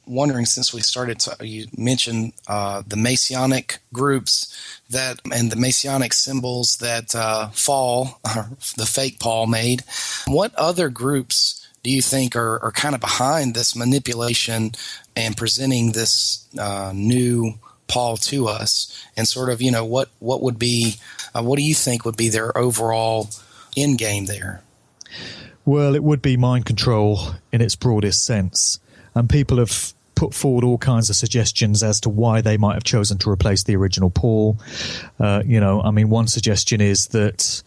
wondering, since we started, you mentioned the Masonic groups that and the Masonic symbols that the fake Paul made. What other groups do you think are kind of behind this manipulation and presenting this new Paul to us? And sort of, you know, what would be, what do you think would be their overall end game there? Well, it would be mind control in its broadest sense. And people have put forward all kinds of suggestions as to why they might have chosen to replace the original Paul. You know, I mean, one suggestion is that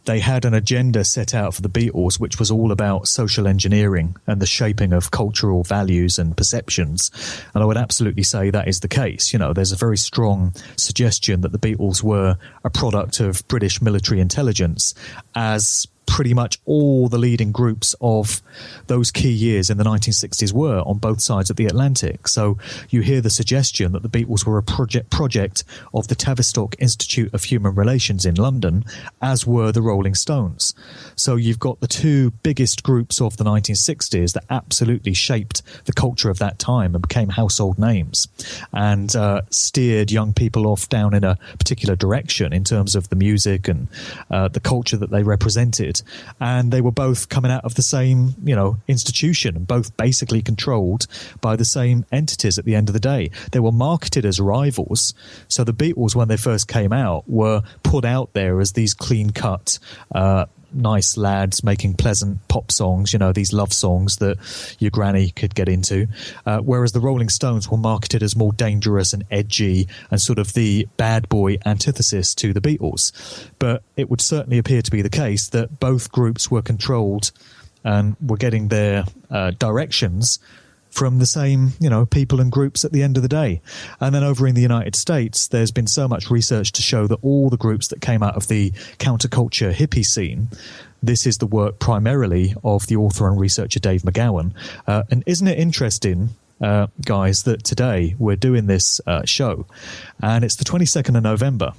they had an agenda set out for the Beatles, which was all about social engineering and the shaping of cultural values and perceptions. And I would absolutely say that is the case. You know, there's a very strong suggestion that the Beatles were a product of British military intelligence, as pretty much all the leading groups of those key years in the 1960s were on both sides of the Atlantic. So you hear the suggestion that the Beatles were a project of the Tavistock Institute of Human Relations in London, as were the Rolling Stones. So you've got the two biggest groups of the 1960s that absolutely shaped the culture of that time and became household names, and steered young people off down in a particular direction in terms of the music and the culture that they represented. And they were both coming out of the same, you know, institution, and both basically controlled by the same entities at the end of the day. They were marketed as rivals. So the Beatles, when they first came out, were put out there as these clean-cut, nice lads making pleasant pop songs, you know, these love songs that your granny could get into, whereas the Rolling Stones were marketed as more dangerous and edgy and sort of the bad boy antithesis to the Beatles. But it would certainly appear to be the case that both groups were controlled and were getting their directions from the same, you know, people and groups at the end of the day. And then over in the United States, there's been so much research to show that all the groups that came out of the counterculture hippie scene, this is the work primarily of the author and researcher Dave McGowan. And isn't it interesting, guys, that today we're doing this show, and it's the 22nd of November.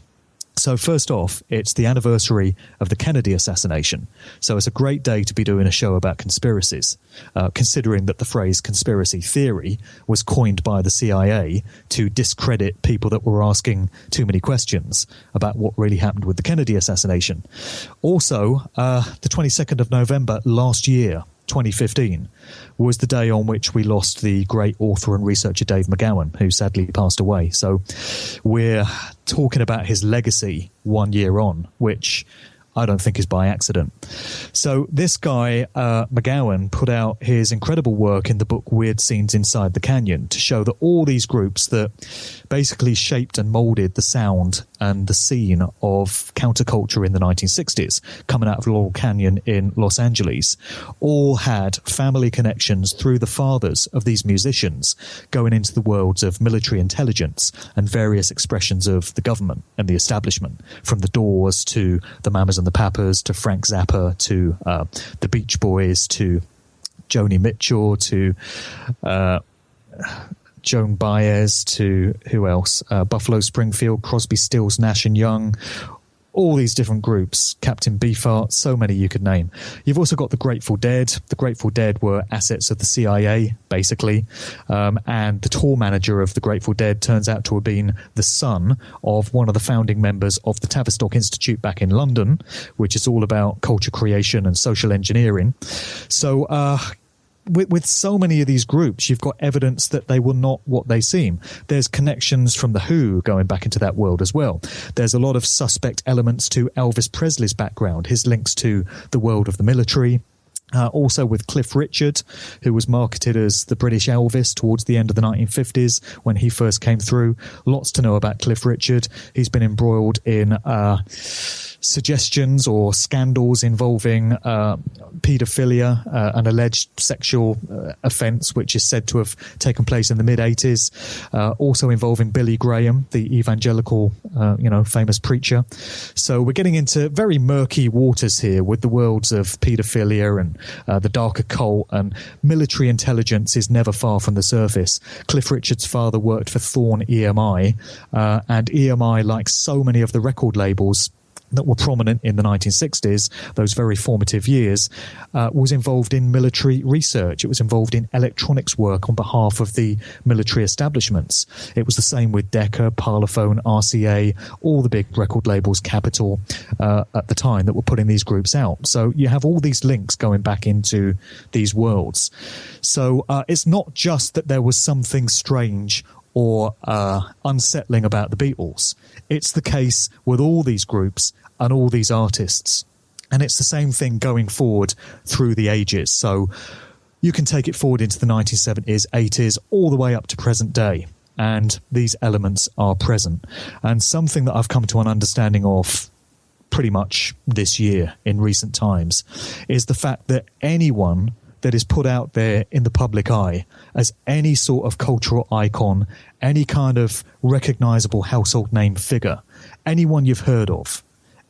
So first off, it's the anniversary of the Kennedy assassination. So it's a great day to be doing a show about conspiracies, considering that the phrase conspiracy theory was coined by the CIA to discredit people that were asking too many questions about what really happened with the Kennedy assassination. Also, the 22nd of November last year, 2015, was the day on which we lost the great author and researcher Dave McGowan, who sadly passed away. So we're talking about his legacy 1 year on, which I don't think is by accident. So this guy, McGowan, put out his incredible work in the book Weird Scenes Inside the Canyon to show that all these groups that basically shaped and molded the sound and the scene of counterculture in the 1960s, coming out of Laurel Canyon in Los Angeles, all had family connections through the fathers of these musicians going into the worlds of military intelligence and various expressions of the government and the establishment, from the Doors to the Mamas and the Papas to Frank Zappa to the Beach Boys to Joni Mitchell to Joan Baez to who else? Buffalo Springfield, Crosby, Stills, Nash and Young. All these different groups, Captain Beefheart, so many you could name. You've also got the Grateful Dead. The Grateful Dead were assets of the CIA, basically. And the tour manager of the Grateful Dead turns out to have been the son of one of the founding members of the Tavistock Institute back in London, which is all about culture creation and social engineering. So, with so many of these groups, you've got evidence that they were not what they seem. There's connections from The Who going back into that world as well. There's a lot of suspect elements to Elvis Presley's background, his links to the world of the military. Also with Cliff Richard, who was marketed as the British Elvis towards the end of the 1950s when he first came through. Lots to know about Cliff Richard. He's been embroiled in suggestions or scandals involving paedophilia, an alleged sexual offence which is said to have taken place in the mid-80s. Also involving Billy Graham, the evangelical, famous preacher. So we're getting into very murky waters here with the worlds of paedophilia and the dark occult, and military intelligence is never far from the surface. Cliff Richard's father worked for Thorn EMI, and EMI, like so many of the record labels that were prominent in the 1960s, those very formative years, was involved in military research. It was involved in electronics work on behalf of the military establishments. It was the same with Decca, Parlophone, RCA, all the big record labels, Capitol, at the time that were putting these groups out. So you have all these links going back into these worlds. So it's not just that there was something strange or unsettling about the Beatles. It's the case with all these groups and all these artists. And it's the same thing going forward through the ages. So you can take it forward into the 1970s, 80s, all the way up to present day. And these elements are present. And something that I've come to an understanding of pretty much this year in recent times is the fact that anyone that is put out there in the public eye as any sort of cultural icon, any kind of recognizable household name figure, anyone you've heard of,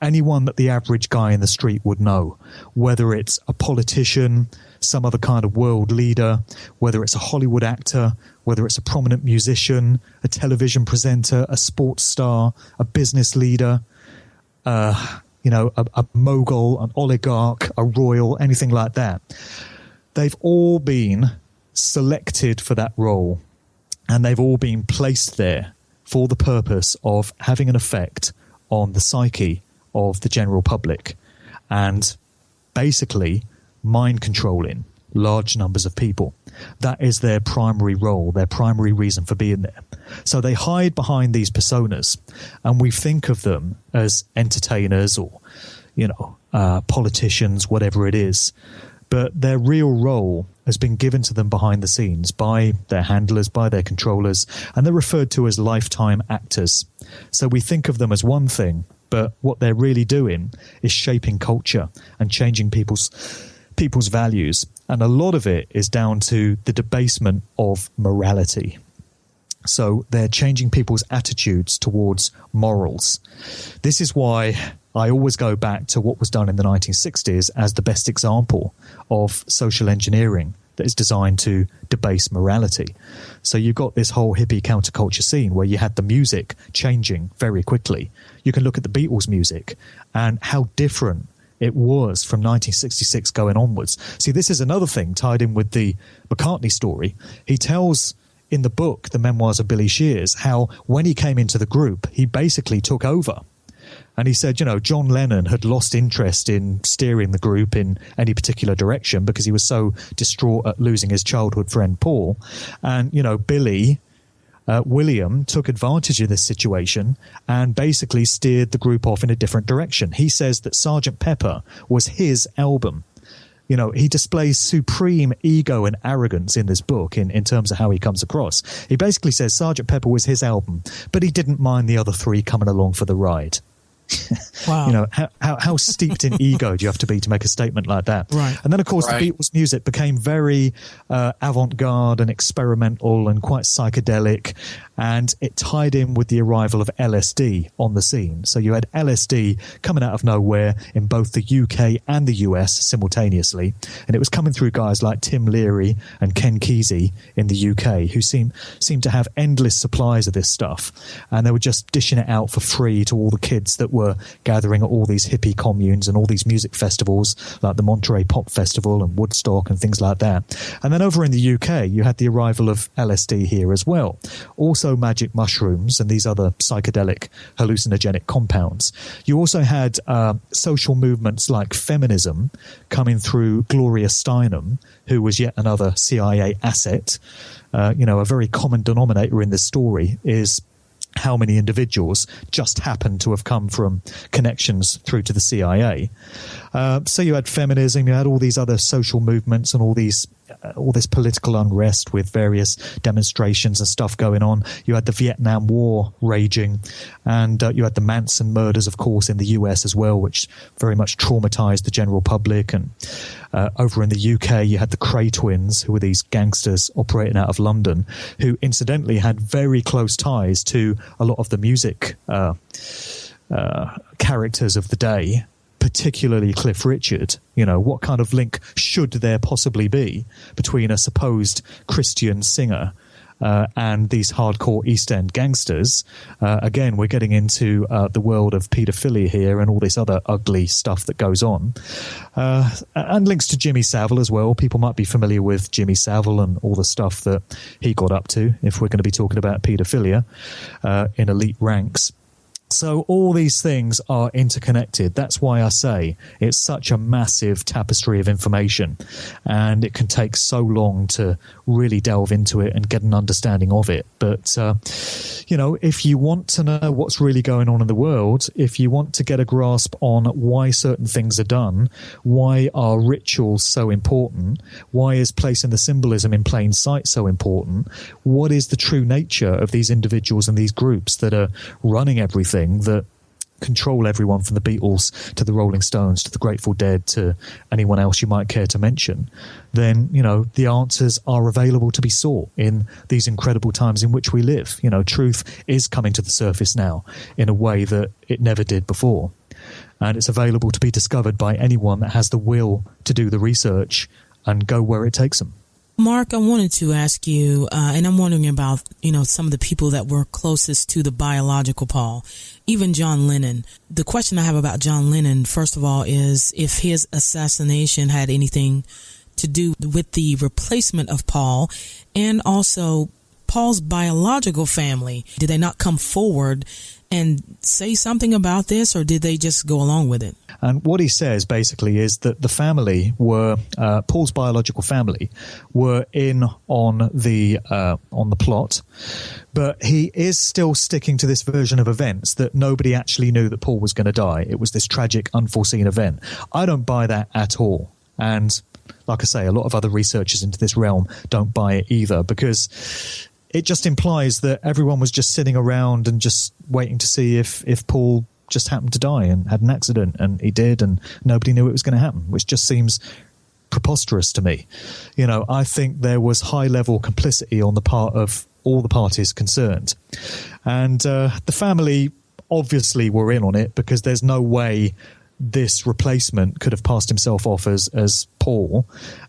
anyone that the average guy in the street would know, whether it's a politician, some other kind of world leader, whether it's a Hollywood actor, whether it's a prominent musician, a television presenter, a sports star, a business leader, a mogul, an oligarch, a royal, anything like that. They've all been selected for that role, and they've all been placed there for the purpose of having an effect on the psyche of the general public and basically mind controlling large numbers of people. That is their primary role, their primary reason for being there. So they hide behind these personas, and we think of them as entertainers or, politicians, whatever it is. But their real role has been given to them behind the scenes by their handlers, by their controllers, and they're referred to as lifetime actors. So we think of them as one thing, but what they're really doing is shaping culture and changing people's values. And a lot of it is down to the debasement of morality. So they're changing people's attitudes towards morals. This is why I always go back to what was done in the 1960s as the best example of social engineering that is designed to debase morality. So you've got this whole hippie counterculture scene where you had the music changing very quickly. You can look at the Beatles' music and how different it was from 1966 going onwards. See, this is another thing tied in with the McCartney story. He tells in the book, The Memoirs of Billy Shears, how when he came into the group, he basically took over. And he said, John Lennon had lost interest in steering the group in any particular direction because he was so distraught at losing his childhood friend Paul. And, Billy William took advantage of this situation and basically steered the group off in a different direction. He says that Sgt. Pepper was his album. You know, he displays supreme ego and arrogance in this book in terms of how he comes across. He basically says Sgt. Pepper was his album, but he didn't mind the other three coming along for the ride. Wow. You know, how steeped in ego do you have to be to make a statement like that? Right. And then, of course, the Beatles' music became very avant-garde and experimental and quite psychedelic, and it tied in with the arrival of LSD on the scene. So you had LSD coming out of nowhere in both the UK and the US simultaneously, and it was coming through guys like Tim Leary and Ken Kesey in the UK, who seemed to have endless supplies of this stuff, and they were just dishing it out for free to all the kids that were gathering at all these hippie communes and all these music festivals like the Monterey Pop Festival and Woodstock and things like that. And then over in the UK, you had the arrival of LSD here as well. Also magic mushrooms and these other psychedelic hallucinogenic compounds. You also had social movements like feminism coming through Gloria Steinem, who was yet another CIA asset. You know, a very common denominator in this story is how many individuals just happen to have come from connections through to the CIA. So you had feminism, you had all these other social movements and all this political unrest with various demonstrations and stuff going on. You had the Vietnam War raging, and you had the Manson murders, of course, in the US as well, which very much traumatized the general public. And over in the UK, you had the Cray twins, who were these gangsters operating out of London, who incidentally had very close ties to a lot of the music characters of the day, particularly Cliff Richard. You know, what kind of link should there possibly be between a supposed Christian singer and these hardcore East End gangsters? Again, we're getting into the world of paedophilia here and all this other ugly stuff that goes on. And links to Jimmy Savile as well. People might be familiar with Jimmy Savile and all the stuff that he got up to, if we're going to be talking about paedophilia in elite ranks. So all these things are interconnected. That's why I say it's such a massive tapestry of information, and it can take so long to really delve into it and get an understanding of it. But, you know, if you want to know what's really going on in the world, if you want to get a grasp on why certain things are done, why are rituals so important, why is placing the symbolism in plain sight so important, what is the true nature of these individuals and these groups that are running everything, that control everyone from the Beatles to the Rolling Stones to the Grateful Dead to anyone else you might care to mention, then, you know, the answers are available to be sought in these incredible times in which we live. You know, truth is coming to the surface now in a way that it never did before. And it's available to be discovered by anyone that has the will to do the research and go where it takes them. Mark, I wanted to ask you, and I'm wondering about, you know, some of the people that were closest to the biological Paul, even John Lennon. The question I have about John Lennon, first of all, is if his assassination had anything to do with the replacement of Paul, and also Paul's biological family. Did they not come forward and say something about this, or did they just go along with it? And what he says basically is that the family were Paul's biological family were in on the plot, but he is still sticking to this version of events that nobody actually knew that Paul was going to die. It was this tragic, unforeseen event. I don't buy that at all, and like I say, a lot of other researchers into this realm don't buy it either, because it just implies that everyone was just sitting around and just waiting to see if Paul just happened to die and had an accident, and he did, and nobody knew it was going to happen, which just seems preposterous to me. You know, I think there was high-level complicity on the part of all the parties concerned. And the family obviously were in on it, because there's no way this replacement could have passed himself off as Paul,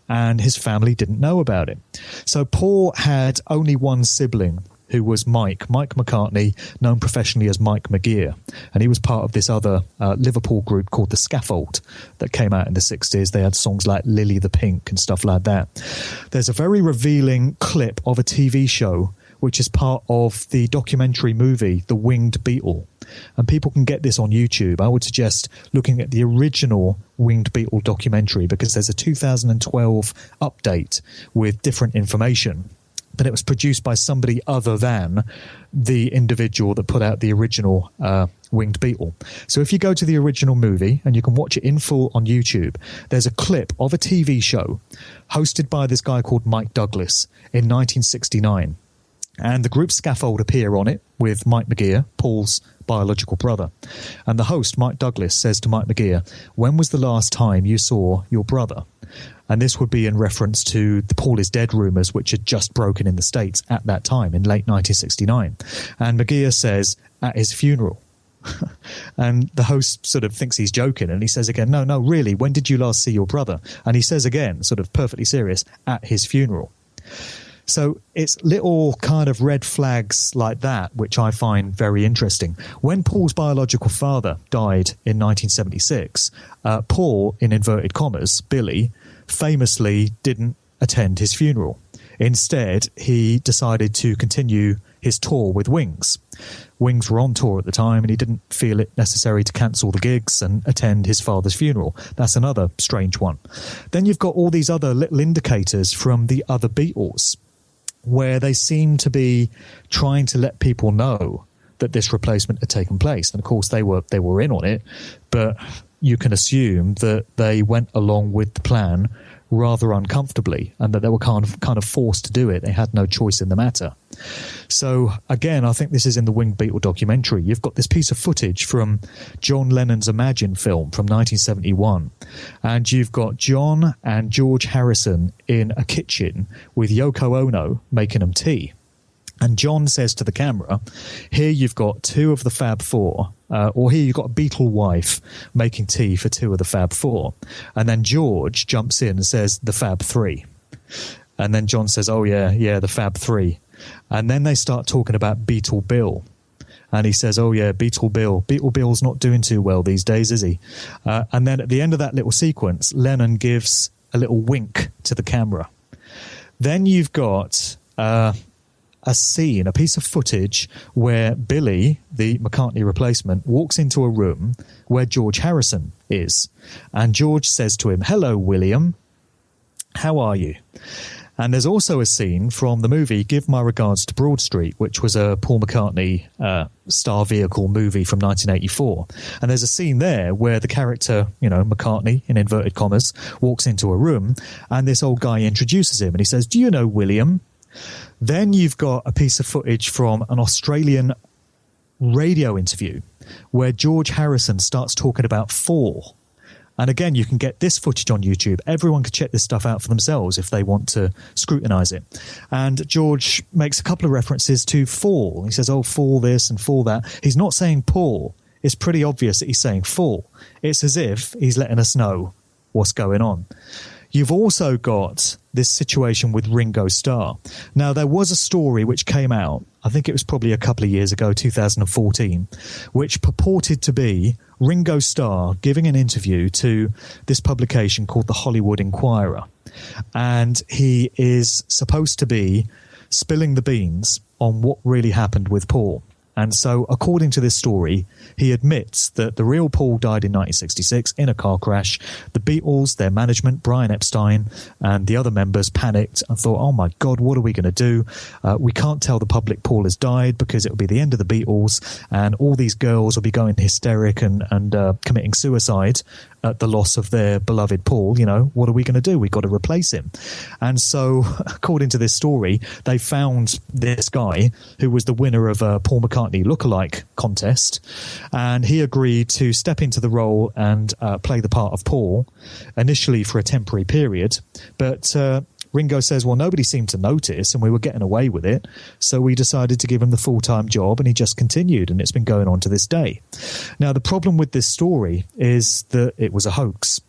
and his family didn't know about it. So Paul had only one sibling, who was Mike McCartney, known professionally as Mike McGear. And he was part of this other Liverpool group called The Scaffold that came out in the 60s. They had songs like Lily the Pink and stuff like that. There's a very revealing clip of a TV show which is part of the documentary movie The Winged Beetle. And people can get this on YouTube. I would suggest looking at the original Winged Beetle documentary, because there's a 2012 update with different information. but it was produced by somebody other than the individual that put out the original Winged Beetle. So if you go to the original movie, and you can watch it in full on YouTube, there's a clip of a TV show hosted by this guy called Mike Douglas in 1969. And the group scaffold appear on it with Mike McGeer, Paul's biological brother. And the host, Mike Douglas, says to Mike McGeer, "When was the last time you saw your brother?" And this would be in reference to the Paul is dead rumours, which had just broken in the States at that time, in late 1969. And McGeer says, at his funeral. And the host sort of thinks he's joking, and he says again, no, really, when did you last see your brother? And he says again, sort of perfectly serious, at his funeral. So it's little kind of red flags like that, which I find very interesting. When Paul's biological father died in 1976, Paul, in inverted commas, Billy, famously didn't attend his funeral. Instead, he decided to continue his tour with Wings. Wings were on tour at the time, and he didn't feel it necessary to cancel the gigs and attend his father's funeral. That's another strange one. Then you've got all these other little indicators from the other Beatles, where they seem to be trying to let people know that this replacement had taken place. And of course they were in on it, but you can assume that they went along with the plan rather uncomfortably, and that they were kind of forced to do it. They had no choice in the matter. So again, I think this is in the Winged Beetle documentary. You've got this piece of footage from John Lennon's Imagine film from 1971, and you've got John and George Harrison in a kitchen with Yoko Ono making them tea. And John says to the camera, here you've got two of the Fab Four, or here you've got a Beatle wife making tea for two of the Fab Four. And then George jumps in and says, the Fab Three. And then John says, oh yeah, the Fab Three. And then they start talking about Beetle Bill. And he says, oh yeah, Beetle Bill. Beetle Bill's not doing too well these days, is he? And then at the end of that little sequence, Lennon gives a little wink to the camera. Then you've got a scene, a piece of footage where Billy, the McCartney replacement, walks into a room where George Harrison is. And George says to him, hello, William. How are you? And there's also a scene from the movie Give My Regards to Broad Street, which was a Paul McCartney star vehicle movie from 1984. And there's a scene there where the character, McCartney, in inverted commas, walks into a room, and this old guy introduces him, and he says, do you know William? Then you've got a piece of footage from an Australian radio interview where George Harrison starts talking about fall. And again, you can get this footage on YouTube. Everyone can check this stuff out for themselves if they want to scrutinize it. And George makes a couple of references to fall. He says, oh, fall this and fall that. He's not saying Paul. It's pretty obvious that he's saying fall. It's as if he's letting us know what's going on. You've also got this situation with Ringo Starr. Now, there was a story which came out, I think it was probably a couple of years ago, 2014, which purported to be Ringo Starr giving an interview to this publication called The Hollywood Inquirer. And he is supposed to be spilling the beans on what really happened with Paul. And so, according to this story, he admits that the real Paul died in 1966 in a car crash. The Beatles, their management, Brian Epstein, and the other members panicked and thought, oh my God, what are we going to do? We can't tell the public Paul has died because it will be the end of the Beatles, and all these girls will be going hysteric and committing suicide at the loss of their beloved Paul. What are we going to do? We've got to replace him. And so, according to this story, they found this guy who was the winner of a Paul McCartney lookalike contest, and he agreed to step into the role and play the part of Paul, initially for a temporary period. But Ringo says, well, nobody seemed to notice and we were getting away with it, so we decided to give him the full-time job, and he just continued, and it's been going on to this day. Now, the problem with this story is that it was a hoax.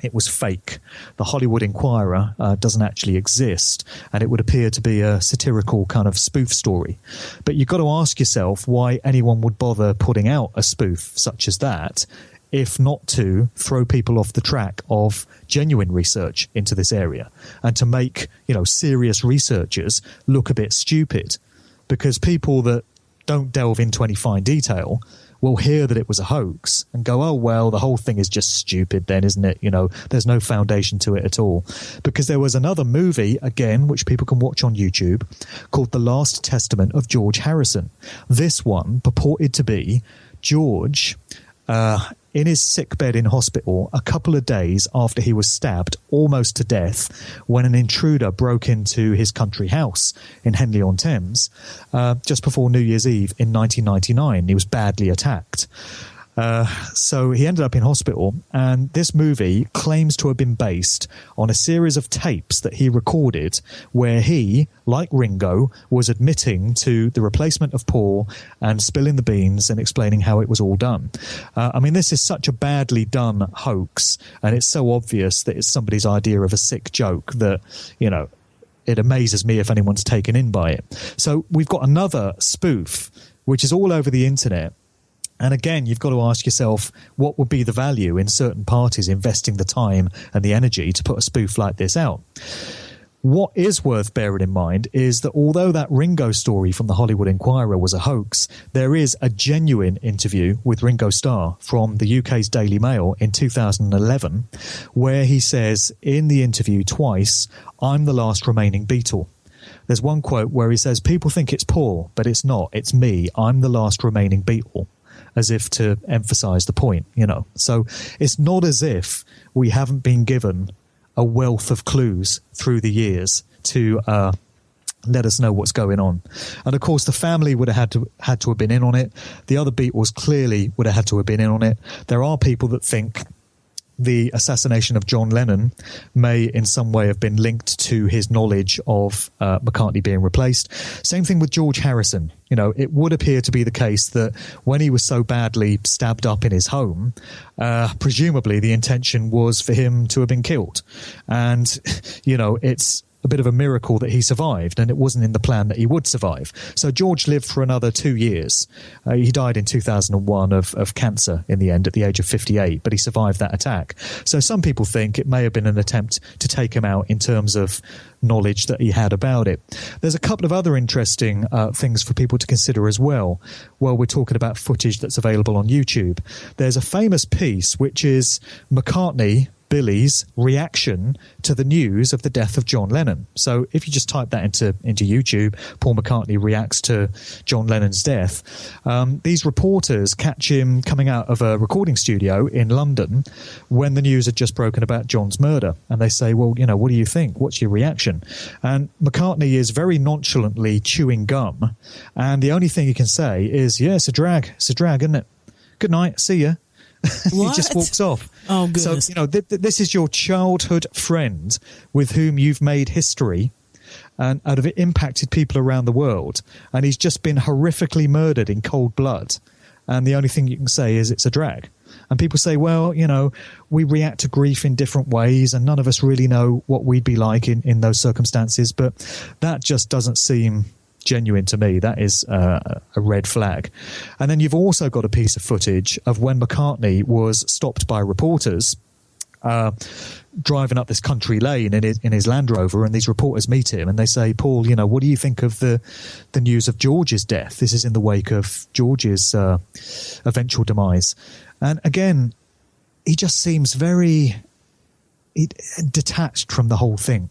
It was fake. The Hollywood Inquirer doesn't actually exist, and it would appear to be a satirical kind of spoof story. But you've got to ask yourself why anyone would bother putting out a spoof such as that, if not to throw people off the track of genuine research into this area, and to make, serious researchers look a bit stupid. Because people that don't delve into any fine detail will hear that it was a hoax and go, oh, well, the whole thing is just stupid then, isn't it? You know, there's no foundation to it at all. Because there was another movie, again, which people can watch on YouTube, called The Last Testament of George Harrison. This one purported to be George in his sickbed in hospital a couple of days after he was stabbed almost to death when an intruder broke into his country house in Henley-on-Thames just before New Year's Eve in 1999. He was badly attacked. So he ended up in hospital, and this movie claims to have been based on a series of tapes that he recorded where he, like Ringo, was admitting to the replacement of Paul and spilling the beans and explaining how it was all done. I mean, this is such a badly done hoax, and it's so obvious that it's somebody's idea of a sick joke that, you know, it amazes me if anyone's taken in by it. So we've got another spoof, which is all over the internet. And again, you've got to ask yourself, what would be the value in certain parties investing the time and the energy to put a spoof like this out? What is worth bearing in mind is that although that Ringo story from the Hollywood Inquirer was a hoax, there is a genuine interview with Ringo Starr from the UK's Daily Mail in 2011, where he says in the interview twice, "I'm the last remaining Beatle." There's one quote where he says, "People think it's Paul, but it's not. It's me. I'm the last remaining Beatle," as if to emphasize the point, you know. So it's not as if we haven't been given a wealth of clues through the years to let us know what's going on. And of course, the family would have had to have been in on it. The other Beatles clearly would have had to have been in on it. There are people that think the assassination of John Lennon may in some way have been linked to his knowledge of McCartney being replaced. Same thing with George Harrison. You know, it would appear to be the case that when he was so badly stabbed up in his home, presumably the intention was for him to have been killed. And, you know, it's a bit of a miracle that he survived, and it wasn't in the plan that he would survive. So George lived for another 2 years. He died in 2001 of cancer in the end at the age of 58, but he survived that attack. So some people think it may have been an attempt to take him out in terms of knowledge that he had about it. There's a couple of other interesting things for people to consider as well while we're talking about footage that's available on YouTube. There's a famous piece which is McCartney, Billy's reaction to the news of the death of John Lennon. So if you just type that into YouTube, Paul McCartney reacts to John Lennon's death, these reporters catch him coming out of a recording studio in London when the news had just broken about John's murder. And they say, well, you know, what do you think? What's your reaction? And McCartney is very nonchalantly chewing gum. And the only thing he can say is, yeah, it's a drag. It's a drag, isn't it? Good night. See ya. He just walks off. Oh, goodness. So, you know, this is your childhood friend with whom you've made history and out of it impacted people around the world. And he's just been horrifically murdered in cold blood. And the only thing you can say is it's a drag. And people say, well, you know, we react to grief in different ways and none of us really know what we'd be like in those circumstances. But that just doesn't seem genuine to me. That is a red flag. And then you've also got a piece of footage of when McCartney was stopped by reporters driving up this country lane in his Land Rover, and these reporters meet him and they say, Paul, you know, what do you think of the news of George's death? This is in the wake of George's eventual demise. And again, he just seems very detached from the whole thing.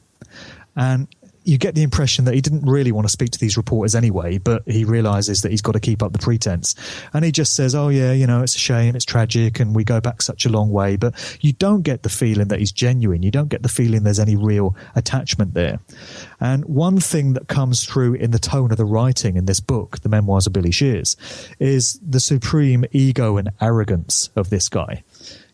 And you get the impression that he didn't really want to speak to these reporters anyway, but he realizes that he's got to keep up the pretense. And he just says, oh, yeah, you know, it's a shame, it's tragic, and we go back such a long way. But you don't get the feeling that he's genuine. You don't get the feeling there's any real attachment there. And one thing that comes through in the tone of the writing in this book, The Memoirs of Billy Shears, is the supreme ego and arrogance of this guy.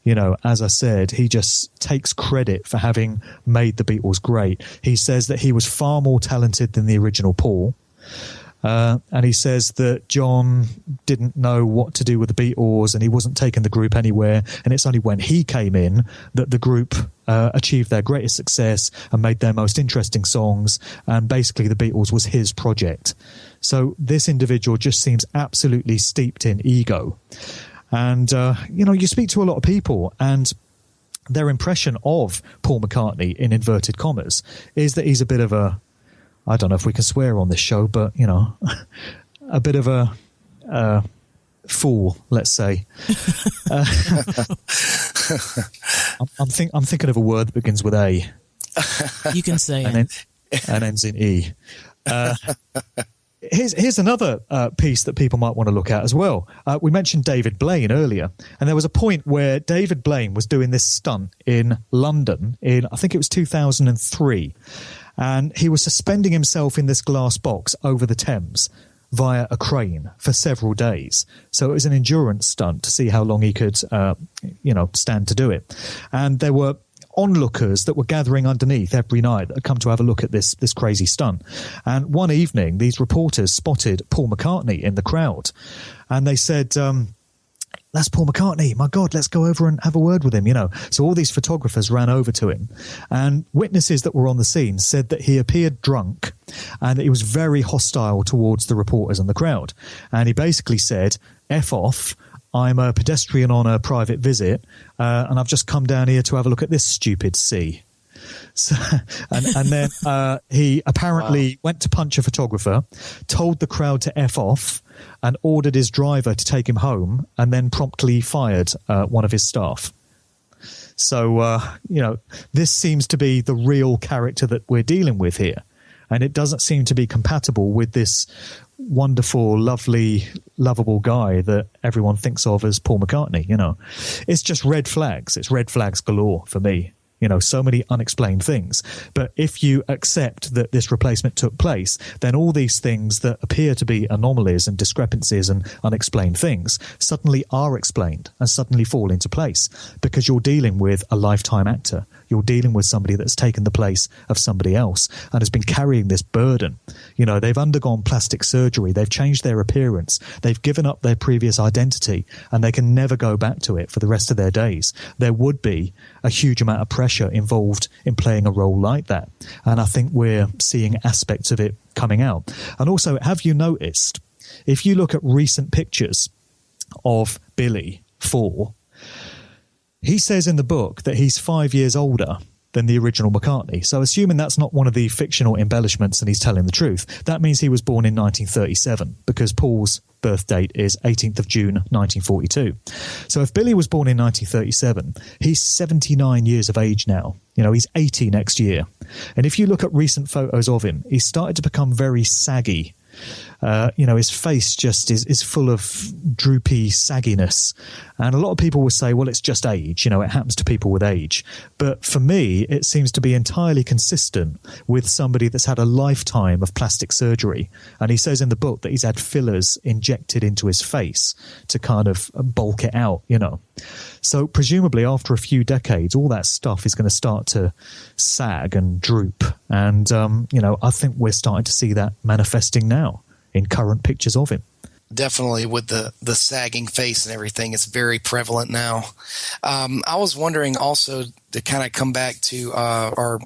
You know, as I said, he just takes credit for having made the Beatles great. He says that he was far more talented than the original Paul. And he says that John didn't know what to do with the Beatles and he wasn't taking the group anywhere. And it's only when he came in that the group achieved their greatest success and made their most interesting songs. And basically the Beatles was his project. So this individual just seems absolutely steeped in ego. And, you know, you speak to a lot of people and their impression of Paul McCartney, in inverted commas, is that he's a bit of a, I don't know if we can swear on this show, but, you know, a bit of a fool, let's say. I'm thinking of a word that begins with A. You can say and ends in E. Here's another piece that people might want to look at as well. We mentioned David Blaine earlier, and there was a point where David Blaine was doing this stunt in London in, I think it was 2003, and he was suspending himself in this glass box over the Thames via a crane for several days. So it was an endurance stunt to see how long he could, stand to do it. And there were onlookers that were gathering underneath every night that had come to have a look at this crazy stunt. And one evening, these reporters spotted Paul McCartney in the crowd, and they said, that's Paul McCartney. My God, let's go over and have a word with him, So all these photographers ran over to him, and witnesses that were on the scene said that he appeared drunk and that he was very hostile towards the reporters and the crowd. And he basically said, F off. I'm a pedestrian on a private visit, and I've just come down here to have a look at this stupid sea. So, and then he apparently went to punch a photographer, told the crowd to F off, and ordered his driver to take him home, and then promptly fired one of his staff. So, this seems to be the real character that we're dealing with here. And it doesn't seem to be compatible with this wonderful, lovely, lovable guy that everyone thinks of as Paul McCartney. It's just red flags. It's red flags galore for me. So many unexplained things. But if you accept that this replacement took place, then all these things that appear to be anomalies and discrepancies and unexplained things suddenly are explained and suddenly fall into place, because you're dealing with a lifetime actor. You're dealing with somebody that's taken the place of somebody else and has been carrying this burden. They've undergone plastic surgery. They've changed their appearance. They've given up their previous identity, and they can never go back to it for the rest of their days. There would be a huge amount of pressure involved in playing a role like that. And I think we're seeing aspects of it coming out. And also, have you noticed, if you look at recent pictures of Billy 4, he says in the book that he's 5 years older than the original McCartney. So assuming that's not one of the fictional embellishments and he's telling the truth, that means he was born in 1937, because Paul's birth date is 18th of June 1942. So if Billy was born in 1937, he's 79 years of age now. He's 80 next year. And if you look at recent photos of him, he's started to become very saggy. His face just is full of droopy sagginess. And a lot of people will say, well, it's just age. It happens to people with age. But for me, it seems to be entirely consistent with somebody that's had a lifetime of plastic surgery. And he says in the book that he's had fillers injected into his face to kind of bulk it out, So presumably after a few decades, all that stuff is going to start to sag and droop. And, I think we're starting to see that manifesting now in current pictures of him. Definitely, with the sagging face and everything, it's very prevalent now. I was wondering also, to kind of come back to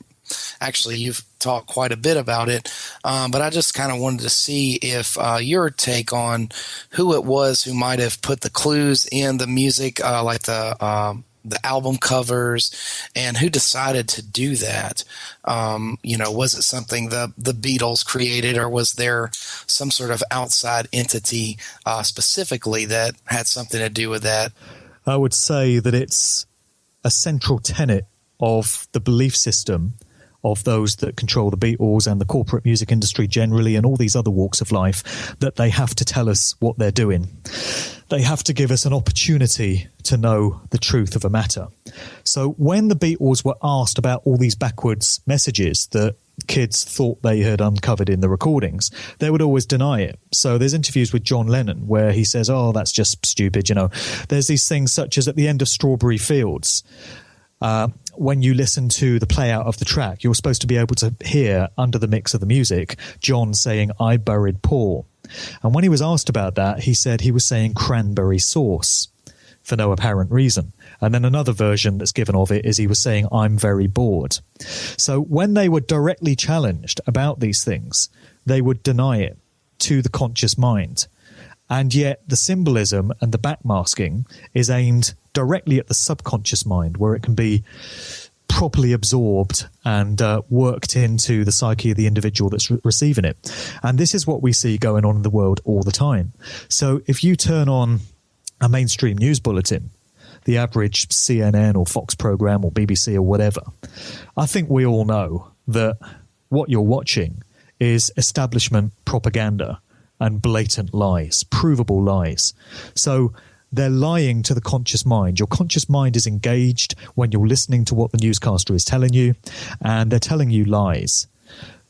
actually you've talked quite a bit about it, but I just kind of wanted to see if your take on who it was who might have put the clues in the music, like the album covers, and who decided to do that. Was it something the Beatles created, or was there some sort of outside entity specifically that had something to do with that? I would say that it's a central tenet of the belief system of those that control the Beatles and the corporate music industry generally, and all these other walks of life, that they have to tell us what they're doing. They have to give us an opportunity to know the truth of a matter. So when the Beatles were asked about all these backwards messages that kids thought they had uncovered in the recordings, they would always deny it. So there's interviews with John Lennon where he says, oh, that's just stupid. There's these things such as at the end of Strawberry Fields, when you listen to the play out of the track, you're supposed to be able to hear under the mix of the music John saying, I buried Paul. And when he was asked about that, he said he was saying cranberry sauce for no apparent reason. And then another version that's given of it is he was saying, I'm very bored. So when they were directly challenged about these things, they would deny it to the conscious mind. And yet the symbolism and the backmasking is aimed directly at the subconscious mind, where it can be properly absorbed and worked into the psyche of the individual that's receiving it. And this is what we see going on in the world all the time. So if you turn on a mainstream news bulletin, the average CNN or Fox program or BBC or whatever, I think we all know that what you're watching is establishment propaganda and blatant lies, provable lies. So they're lying to the conscious mind. Your conscious mind is engaged when you're listening to what the newscaster is telling you, and they're telling you lies.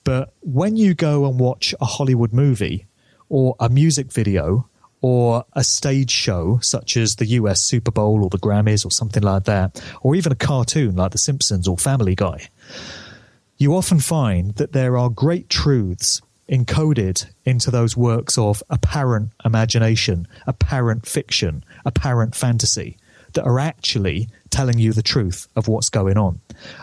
But when you go and watch a Hollywood movie or a music video or a stage show such as the US Super Bowl or the Grammys or something like that, or even a cartoon like The Simpsons or Family Guy, you often find that there are great truths encoded into those works of apparent imagination, apparent fiction, apparent fantasy that are actually telling you the truth of what's going on.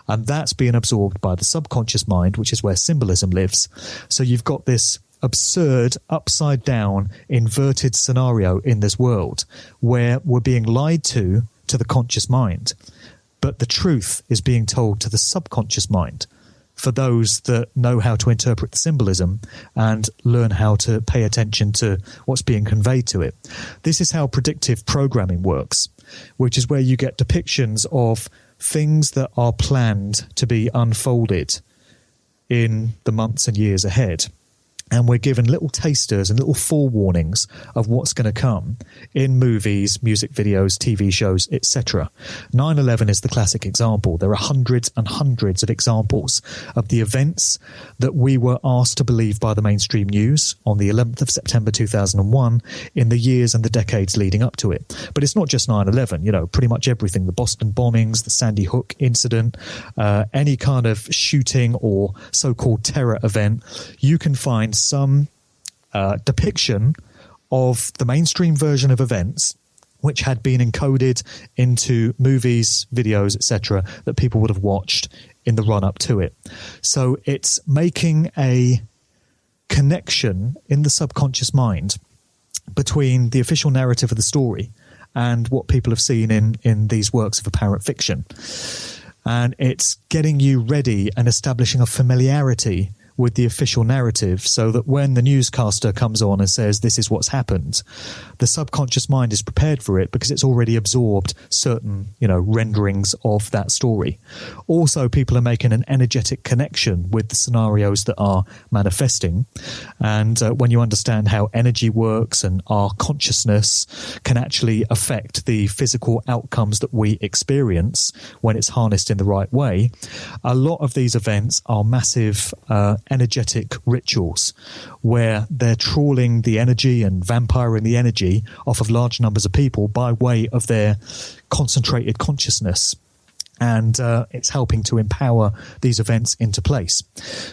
And that's being absorbed by the subconscious mind, which is where symbolism lives. So you've got this absurd, upside down, inverted scenario in this world where we're being lied to the conscious mind, but the truth is being told to the subconscious mind, for those that know how to interpret the symbolism and learn how to pay attention to what's being conveyed to it. This is how predictive programming works, which is where you get depictions of things that are planned to be unfolded in the months and years ahead. And we're given little tasters and little forewarnings of what's going to come in movies, music videos, TV shows, etc. 9/11 is the classic example. There are hundreds and hundreds of examples of the events that we were asked to believe by the mainstream news on the 11th of September 2001 in the years and the decades leading up to it. But it's not just 9/11, you know, pretty much everything. The Boston bombings, the Sandy Hook incident, any kind of shooting or so-called terror event, you can find some depiction of the mainstream version of events which had been encoded into movies, videos, etc., that people would have watched in the run-up to it. So it's making a connection in the subconscious mind between the official narrative of the story and what people have seen in these works of apparent fiction. And it's getting you ready and establishing a familiarity with the official narrative, so that when the newscaster comes on and says this is what's happened, the subconscious mind is prepared for it because it's already absorbed certain, renderings of that story. Also, people are making an energetic connection with the scenarios that are manifesting. And when you understand how energy works and our consciousness can actually affect the physical outcomes that we experience when it's harnessed in the right way, a lot of these events are massive energetic rituals where they're trawling the energy and vampiring the energy off of large numbers of people by way of their concentrated consciousness. And it's helping to empower these events into place.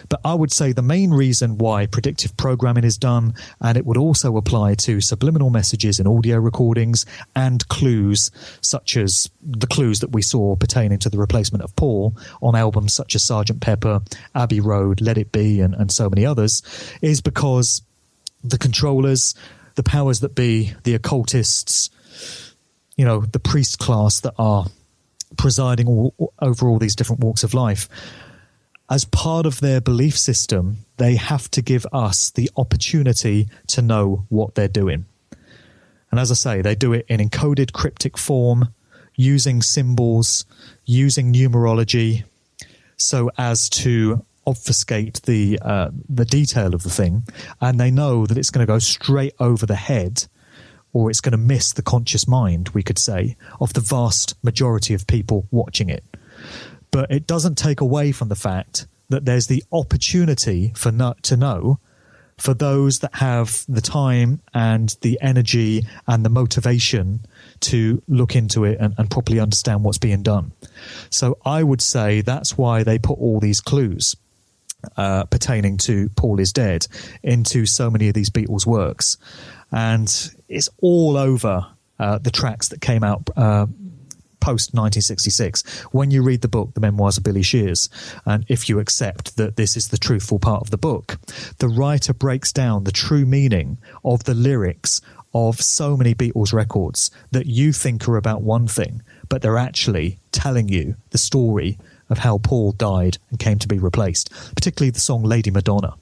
But I would say the main reason why predictive programming is done, and it would also apply to subliminal messages in audio recordings and clues, such as the clues that we saw pertaining to the replacement of Paul on albums such as Sgt. Pepper, Abbey Road, Let It Be, and so many others, is because the controllers, the powers that be, the occultists, the priest class that are presiding over all these different walks of life, as part of their belief system, they have to give us the opportunity to know what they're doing. And as I say, they do it in encoded cryptic form, using symbols, using numerology, so as to obfuscate the detail of the thing. And they know that it's going to go straight over the head, or it's going to miss the conscious mind, we could say, of the vast majority of people watching it. But it doesn't take away from the fact that there's the opportunity to know for those that have the time and the energy and the motivation to look into it and properly understand what's being done. So I would say that's why they put all these clues pertaining to Paul is Dead into so many of these Beatles works. And it's all over the tracks that came out post 1966. When you read the book, The Memoirs of Billy Shears, and if you accept that this is the truthful part of the book, the writer breaks down the true meaning of the lyrics of so many Beatles records that you think are about one thing, but they're actually telling you the story of how Paul died and came to be replaced, particularly the song Lady Madonna.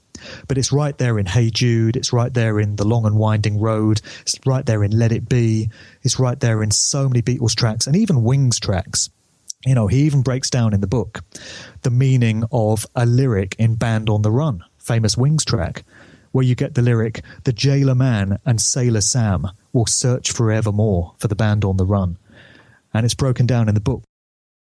But it's right there in Hey Jude, it's right there in The Long and Winding Road, it's right there in Let It Be, it's right there in so many Beatles tracks, and even Wings tracks. You know, he even breaks down in the book the meaning of a lyric in Band on the Run, famous Wings track, where you get the lyric, the jailer man and Sailor Sam will search forevermore for the band on the run. And it's broken down in the book